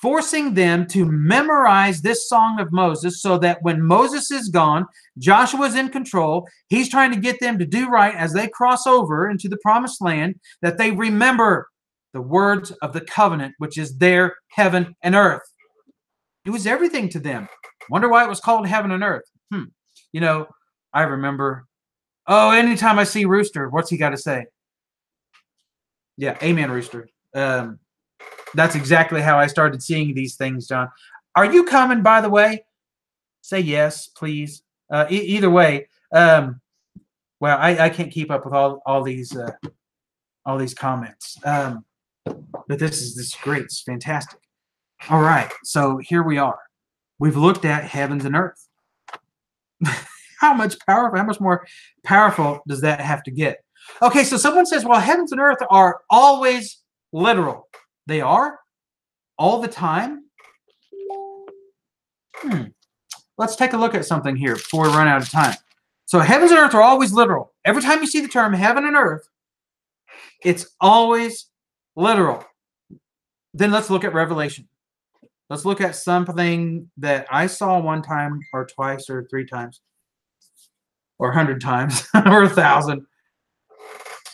Forcing them to memorize this song of Moses so that when Moses is gone, Joshua's in control. He's trying to get them to do right as they cross over into the promised land, that they remember the words of the covenant, which is their heaven and earth. It was everything to them. Wonder why it was called heaven and earth. You know, I remember, anytime I see Rooster, what's he got to say? Yeah, amen, Rooster. That's exactly how I started seeing these things, John. Are you coming, by the way? Say yes, please. Either way. Well, I can't keep up with all these comments. But this is great. It's fantastic. All right, so here we are. We've looked at heavens and earth. How much more powerful does that have to get? Okay, so someone says, well, heavens and earth are always literal. They are? All the time? Let's take a look at something here before we run out of time. So heavens and earth are always literal. Every time you see the term heaven and earth, it's always literal. Then let's look at Revelation. Let's look at something that I saw one time or twice or 3 times or 100 times or 1,000.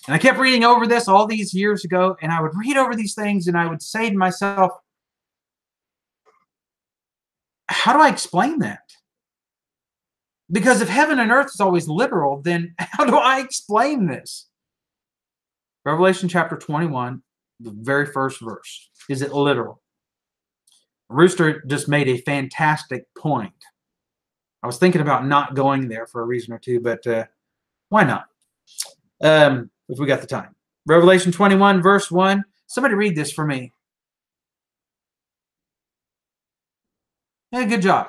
And I kept reading over this all these years ago, and I would read over these things, and I would say to myself, how do I explain that? Because if heaven and earth is always literal, then how do I explain this? Revelation chapter 21, the very first verse. Is it literal? Rooster just made a fantastic point. I was thinking about not going there for a reason or two, but why not? If we got the time. Revelation 21, verse 1. Somebody read this for me. Yeah, good job.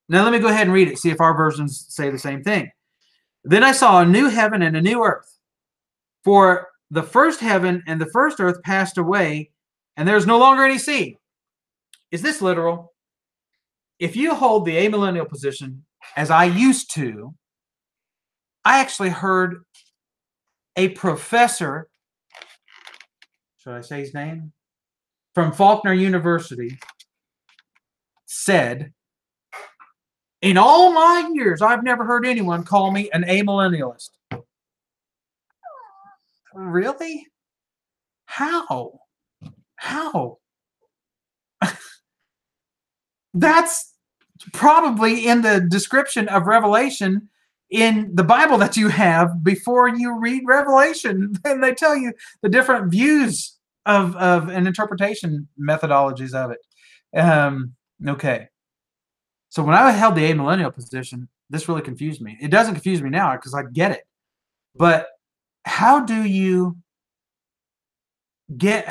Now let me go ahead and read it, see if our versions say the same thing. Then I saw a new heaven and a new earth. For the first heaven and the first earth passed away, and there's no longer any sea. Is this literal? If you hold the amillennial position, as I used to, I actually heard a professor, should I say his name? From Faulkner University, said, in all my years, I've never heard anyone call me an amillennialist. Really? How? How? That's probably in the description of Revelation in the Bible that you have before you read Revelation. And they tell you the different views of an interpretation methodologies of it. Okay. So when I held the amillennial position, this really confused me. It doesn't confuse me now because I get it. But how do you get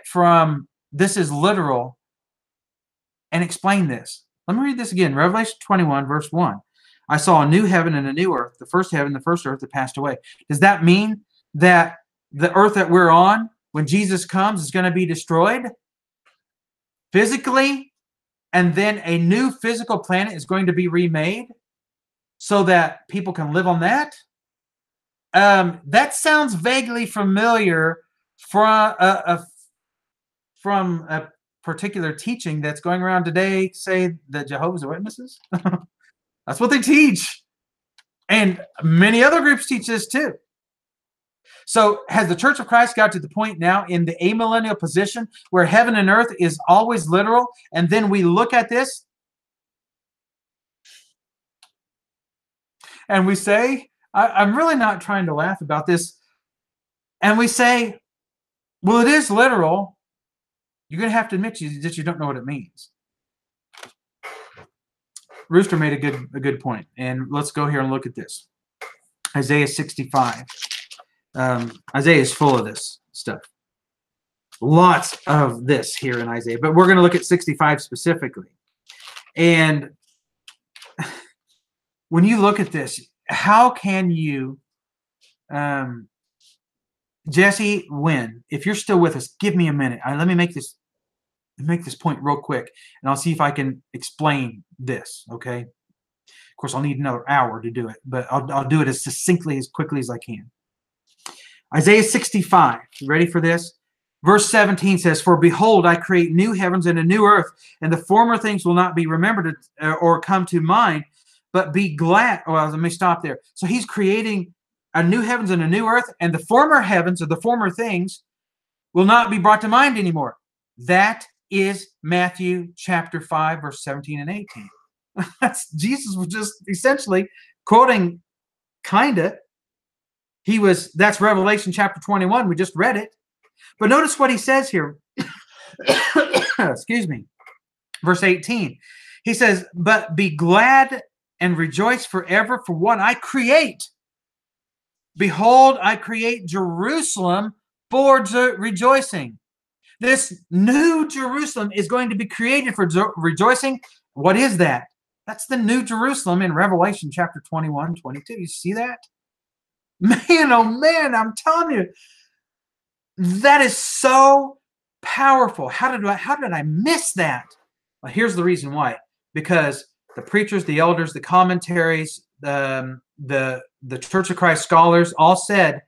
from this is literal and explain this? Let me read this again. Revelation 21, verse 1. I saw a new heaven and a new earth. The first heaven, the first earth that passed away. Does that mean that the earth that we're on, when Jesus comes, is going to be destroyed physically, and then a new physical planet is going to be remade so that people can live on that? That sounds vaguely familiar from a particular teaching that's going around today, say the Jehovah's Witnesses. That's what they teach. And many other groups teach this too. So has the Church of Christ got to the point now in the amillennial position where heaven and earth is always literal, and then we look at this and we say, I'm really not trying to laugh about this, and we say, well, it is literal. You're going to have to admit that you don't know what it means. Rooster made a good point, and let's go here and look at this. Isaiah 65. Isaiah is full of this stuff. Lots of this here in Isaiah, but we're going to look at 65 specifically. And when you look at this, how can you, Jesse, win? If you're still with us, give me a minute. Let me make this point real quick, and I'll see if I can explain this, okay? Of course, I'll need another hour to do it, but I'll do it as succinctly, as quickly as I can. Isaiah 65, you ready for this? Verse 17 says, for behold, I create new heavens and a new earth, and the former things will not be remembered or come to mind, but be glad. Well, let me stop there. So he's creating a new heavens and a new earth, and the former heavens or the former things will not be brought to mind anymore. That is Matthew chapter 5, verse 17 and 18. Jesus was just essentially quoting, that's Revelation chapter 21. We just read it. But notice what he says here. Excuse me. Verse 18. He says, but be glad and rejoice forever for what I create. Behold, I create Jerusalem for rejoicing. This new Jerusalem is going to be created for rejoicing. What is that? That's the new Jerusalem in Revelation chapter 21, 22. You see that? Man, oh man, I'm telling you, that is so powerful. How did I miss that? Well, here's the reason why. Because the preachers, the elders, the commentaries, the Church of Christ scholars all said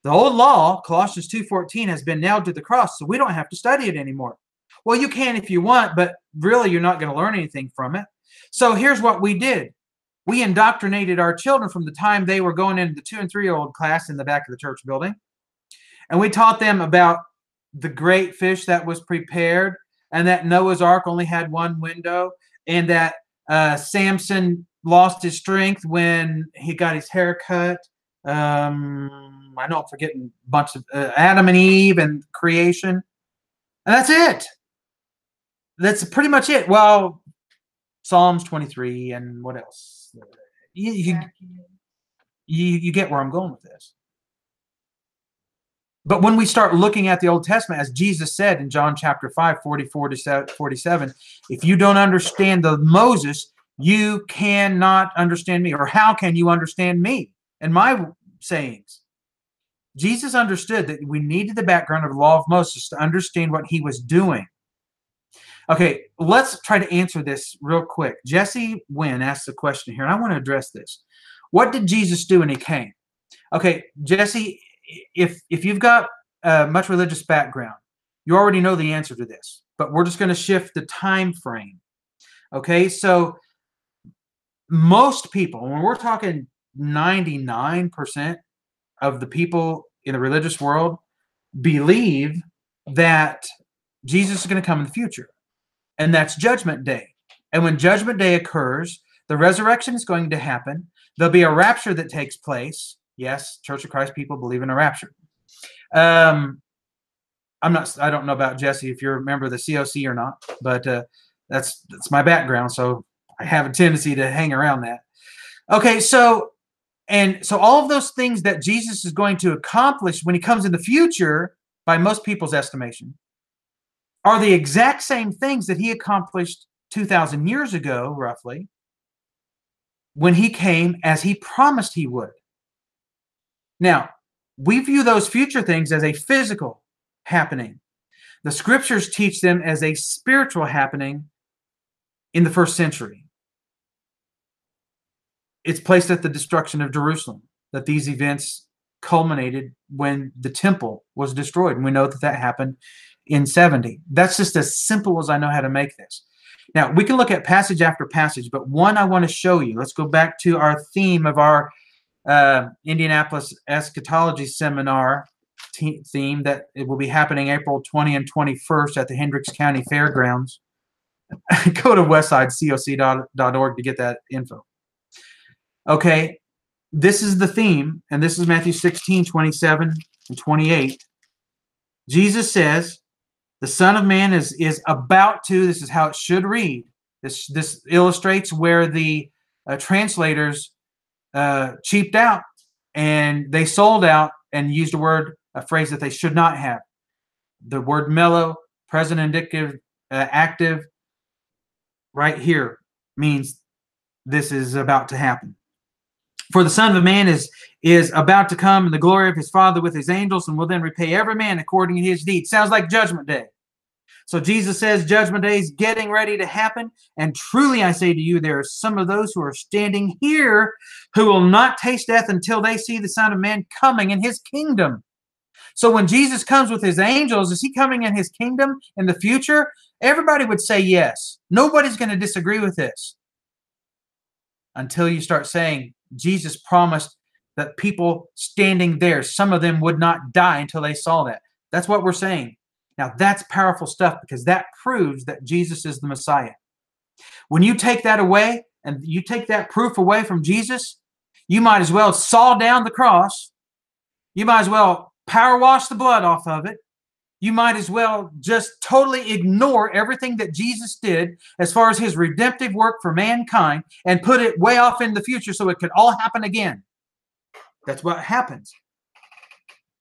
the old law, Colossians 2:14, has been nailed to the cross, so we don't have to study it anymore. Well, you can if you want, but really you're not going to learn anything from it. So here's what we did. We indoctrinated our children from the time they were going into the 2- and 3-year-old class in the back of the church building. And we taught them about the great fish that was prepared, and that Noah's Ark only had one window, and that Samson lost his strength when he got his hair cut. I know I'm forgetting a bunch of Adam and Eve and creation. And that's it. That's pretty much it. Well, Psalms 23 and what else? You get where I'm going with this. But when we start looking at the Old Testament, as Jesus said in John chapter 5, 44 to 47, if you don't understand the Moses, you cannot understand me. Or how can you understand me and my sayings? Jesus understood that we needed the background of the law of Moses to understand what he was doing. Okay, let's try to answer this real quick. Jesse Wynn asked a question here, and I want to address this. What did Jesus do when he came? Okay, Jesse, if you've got much religious background, you already know the answer to this, but we're just going to shift the time frame. Okay, so most people, when we're talking 99% of the people in the religious world, believe that Jesus is going to come in the future, and that's Judgment Day. And when Judgment Day occurs, the resurrection is going to happen. There'll be a rapture that takes place. Yes, Church of Christ people believe in a rapture. I don't know about Jesse if you're a member of the COC or not, but that's my background, so I have a tendency to hang around that. Okay, so all of those things that Jesus is going to accomplish when he comes in the future, by most people's estimation, are the exact same things that he accomplished 2,000 years ago, roughly, when he came as he promised he would. Now, we view those future things as a physical happening. The scriptures teach them as a spiritual happening in the first century. It's placed at the destruction of Jerusalem that these events culminated when the temple was destroyed. And we know that happened in 70. That's just as simple as I know how to make this. Now, we can look at passage after passage, but one I want to show you. Let's go back to our theme of our Indianapolis Eschatology Seminar theme that it will be happening April 20 and 21st at the Hendricks County Fairgrounds. Go to westsidecoc.org to get that info. Okay, this is the theme, and this is Matthew 16, 27 and 28. Jesus says, the Son of Man is about to, this is how it should read. This illustrates where the translators cheaped out, and they sold out and used a phrase that they should not have. The word mellow, present indicative, active, right here means this is about to happen. For the Son of Man is about to come in the glory of his Father with his angels, and will then repay every man according to his deeds. Sounds like Judgment Day. So Jesus says Judgment Day is getting ready to happen. And truly I say to you, there are some of those who are standing here who will not taste death until they see the Son of Man coming in his kingdom. So when Jesus comes with his angels, is he coming in his kingdom in the future? Everybody would say yes. Nobody's going to disagree with this. Until you start saying Jesus promised that people standing there, some of them would not die until they saw that. That's what we're saying. Now, that's powerful stuff because that proves that Jesus is the Messiah. When you take that away and you take that proof away from Jesus, you might as well saw down the cross. You might as well power wash the blood off of it. You might as well just totally ignore everything that Jesus did as far as his redemptive work for mankind and put it way off in the future so it could all happen again. That's what happens.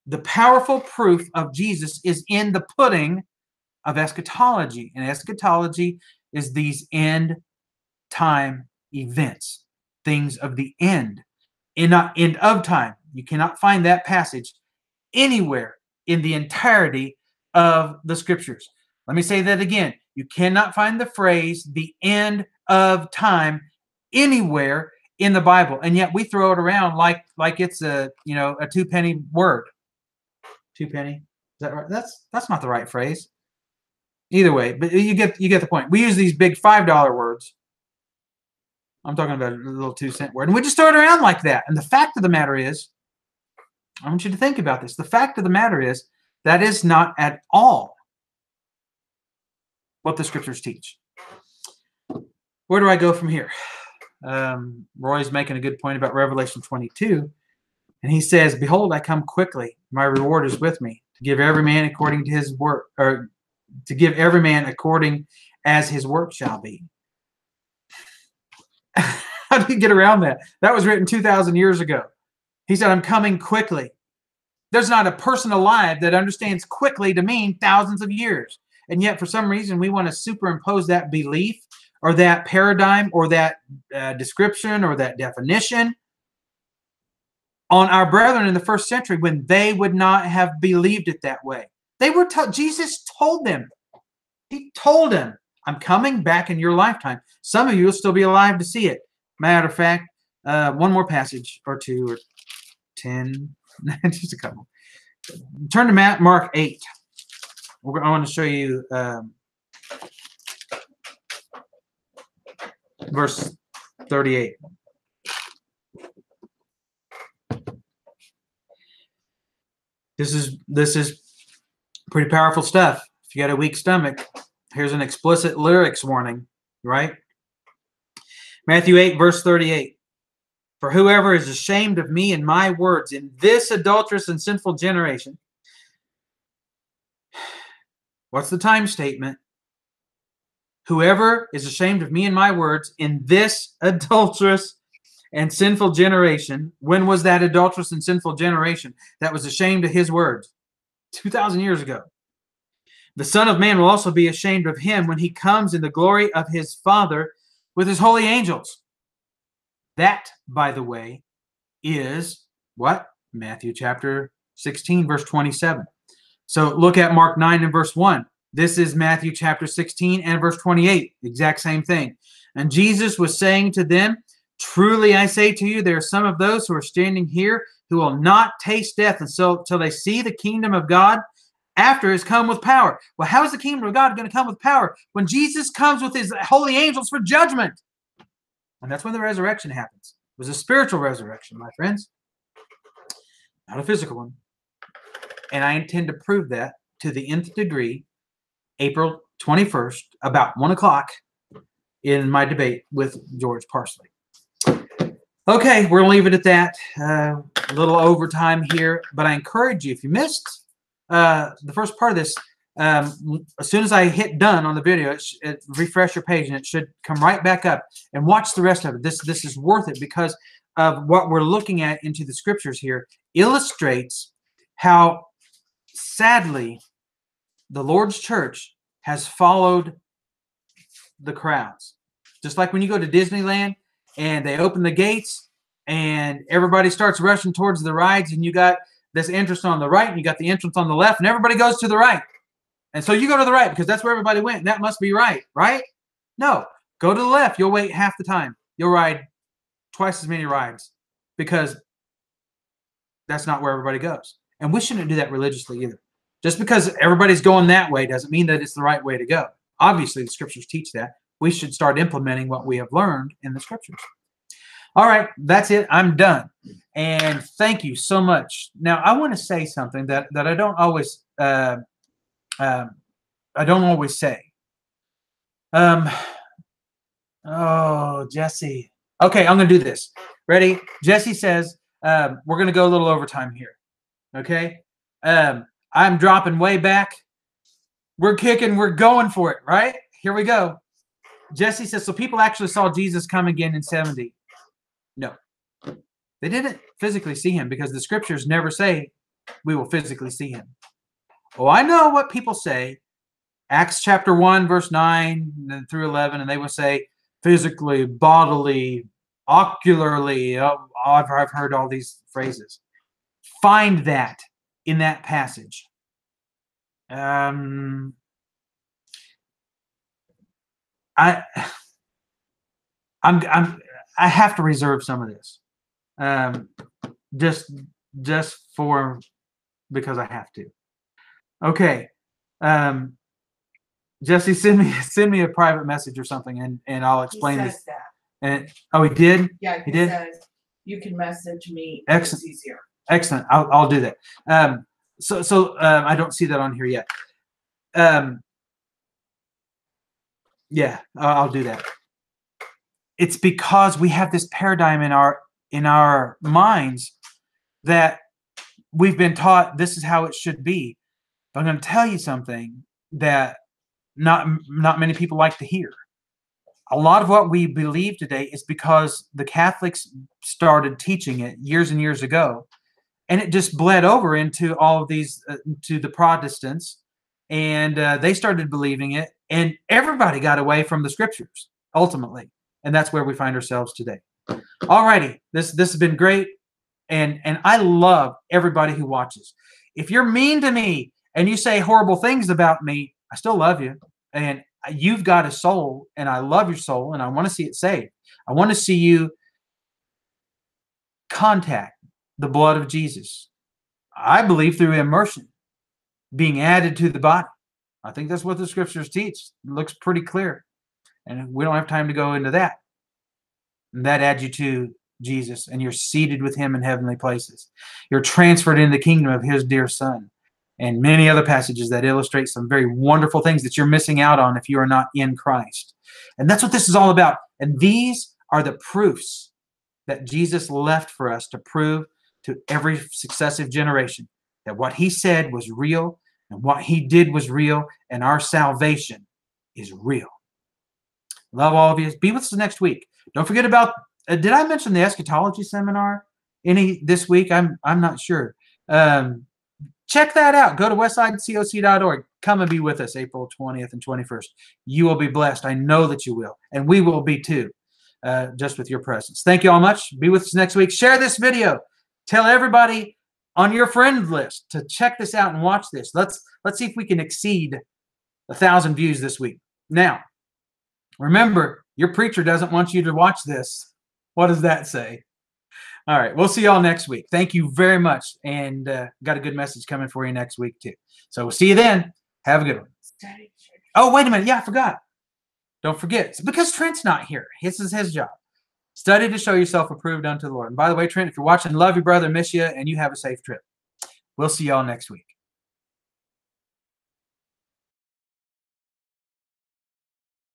The powerful proof of Jesus is in the pudding of eschatology. And eschatology is these end time events, things of the end. End of time. You cannot find that passage anywhere in the entirety of the scriptures. Let me say that again. You cannot find the phrase the end of time anywhere in the Bible. And yet we throw it around like it's a 2-penny word. 2 penny. Is that right? That's not the right phrase. Either way, but you get the point. We use these big $5 words. I'm talking about a little 2-cent word. And we just throw it around like that. And the fact of the matter is, I want you to think about this. The fact of the matter is, that is not at all what the scriptures teach. where do I go from here? Roy's making a good point about Revelation 22. And he says, behold, I come quickly. My reward is with me to give every man according to his work, or to give every man according as his work shall be. How do you get around that? That was written 2,000 years ago. He said, I'm coming quickly. There's not a person alive that understands quickly to mean thousands of years. And yet, for some reason, we want to superimpose that belief or that paradigm or that description or that definition on our brethren in the first century when they would not have believed it that way. They were Jesus told them. He told them, I'm coming back in your lifetime. Some of you will still be alive to see it. Matter of fact, one more passage or two or 10, just a couple. Turn to Mark 8. I want to show you verse 38. This is pretty powerful stuff. If you got a weak stomach, here's an explicit lyrics warning, right? Matthew 8, verse 38. For whoever is ashamed of me and my words in this adulterous and sinful generation. What's the time statement? Whoever is ashamed of me and my words in this adulterous and sinful generation. When was that adulterous and sinful generation that was ashamed of his words? 2,000 years ago. The Son of Man will also be ashamed of him when he comes in the glory of his Father with his holy angels. That, by the way, is what? Matthew chapter 16, verse 27. So look at Mark 9 and verse 1. This is Matthew chapter 16 and verse 28. Exact same thing. And Jesus was saying to them, truly I say to you, there are some of those who are standing here who will not taste death until they see the kingdom of God after it's come with power. Well, how is the kingdom of God going to come with power? When Jesus comes with his holy angels for judgment. And that's when the resurrection happens. It was a spiritual resurrection, my friends. Not a physical one. And I intend to prove that to the nth degree, April 21st, about 1 o'clock in my debate with George Parsley. Okay, we're going to leave it at that. A little overtime here, but I encourage you, if you missed the first part of this, as soon as I hit done on the video, it refresh your page and it should come right back up, and watch the rest of it. This is worth it because of what we're looking at into the scriptures here illustrates how sadly the Lord's church has followed the crowds. Just like when you go to Disneyland and they open the gates and everybody starts rushing towards the rides, and you got this entrance on the right and you got the entrance on the left, and everybody goes to the right. And so you go to the right because that's where everybody went. And that must be right, right? No, go to the left. You'll wait half the time. You'll ride twice as many rides because that's not where everybody goes. And we shouldn't do that religiously either. Just because everybody's going that way doesn't mean that it's the right way to go. Obviously, the scriptures teach that. We should start implementing what we have learned in the scriptures. All right, that's it. I'm done. And thank you so much. Now, I want to say something that I don't always say. Oh, Jesse. Okay, I'm going to do this. Ready? Jesse says we're going to go a little overtime here. Okay? I'm dropping way back. We're kicking. We're going for it, right? Here we go. Jesse says, so people actually saw Jesus come again in 70. No. They didn't physically see him because the scriptures never say we will physically see him. Oh, I know what people say. Acts chapter 1, verse 9 through 11, and they will say physically, bodily, ocularly. Oh, I've heard all these phrases. Find that in that passage. I have to reserve some of this, just for because I have to. Okay, Jesse, send me a private message or something, and I'll explain He this. says that. And oh, he did. Yeah, he did. Says you can message me. Excellent. It's easier. Excellent. I'll do that. So I don't see that on here yet. Yeah, I'll do that. it's because we have this paradigm in our minds that we've been taught this is how it should be. But I'm going to tell you something that not many people like to hear. A lot of what we believe today is because the Catholics started teaching it years and years ago, and it just bled over into all of these to the Protestants, and they started believing it, and everybody got away from the scriptures ultimately, and that's where we find ourselves today. Alrighty, this has been great, and I love everybody who watches. If you're mean to me and you say horrible things about me, I still love you, and you've got a soul, and I love your soul, and I want to see it saved. I want to see you contact the blood of Jesus. I believe through immersion, being added to the body. I think that's what the scriptures teach. It looks pretty clear, and we don't have time to go into that. And that adds you to Jesus, and you're seated with him in heavenly places. You're transferred into the kingdom of his dear Son, and many other passages that illustrate some very wonderful things that you're missing out on if you are not in Christ. And that's what this is all about. And these are the proofs that Jesus left for us to prove to every successive generation that what he said was real, and what he did was real, and our salvation is real. Love all of you. Be with us next week. Don't forget about, did I mention the eschatology seminar this week? I'm not sure. Check that out. Go to westsidecoc.org. Come and be with us April 20th and 21st. You will be blessed. I know that you will. And we will be too, just with your presence. Thank you all much. Be with us next week. Share this video. Tell everybody on your friend list to check this out and watch this. Let's see if we can exceed 1,000 views this week. Now, remember, your preacher doesn't want you to watch this. What does that say? All right, we'll see y'all next week. Thank you very much, and got a good message coming for you next week too. So we'll see you then. Have a good one. Oh, wait a minute. Yeah, I forgot. Don't forget. It's because Trent's not here. This is his job. Study to show yourself approved unto the Lord. And by the way, Trent, if you're watching, love you, brother, miss you, and you have a safe trip. We'll see y'all next week.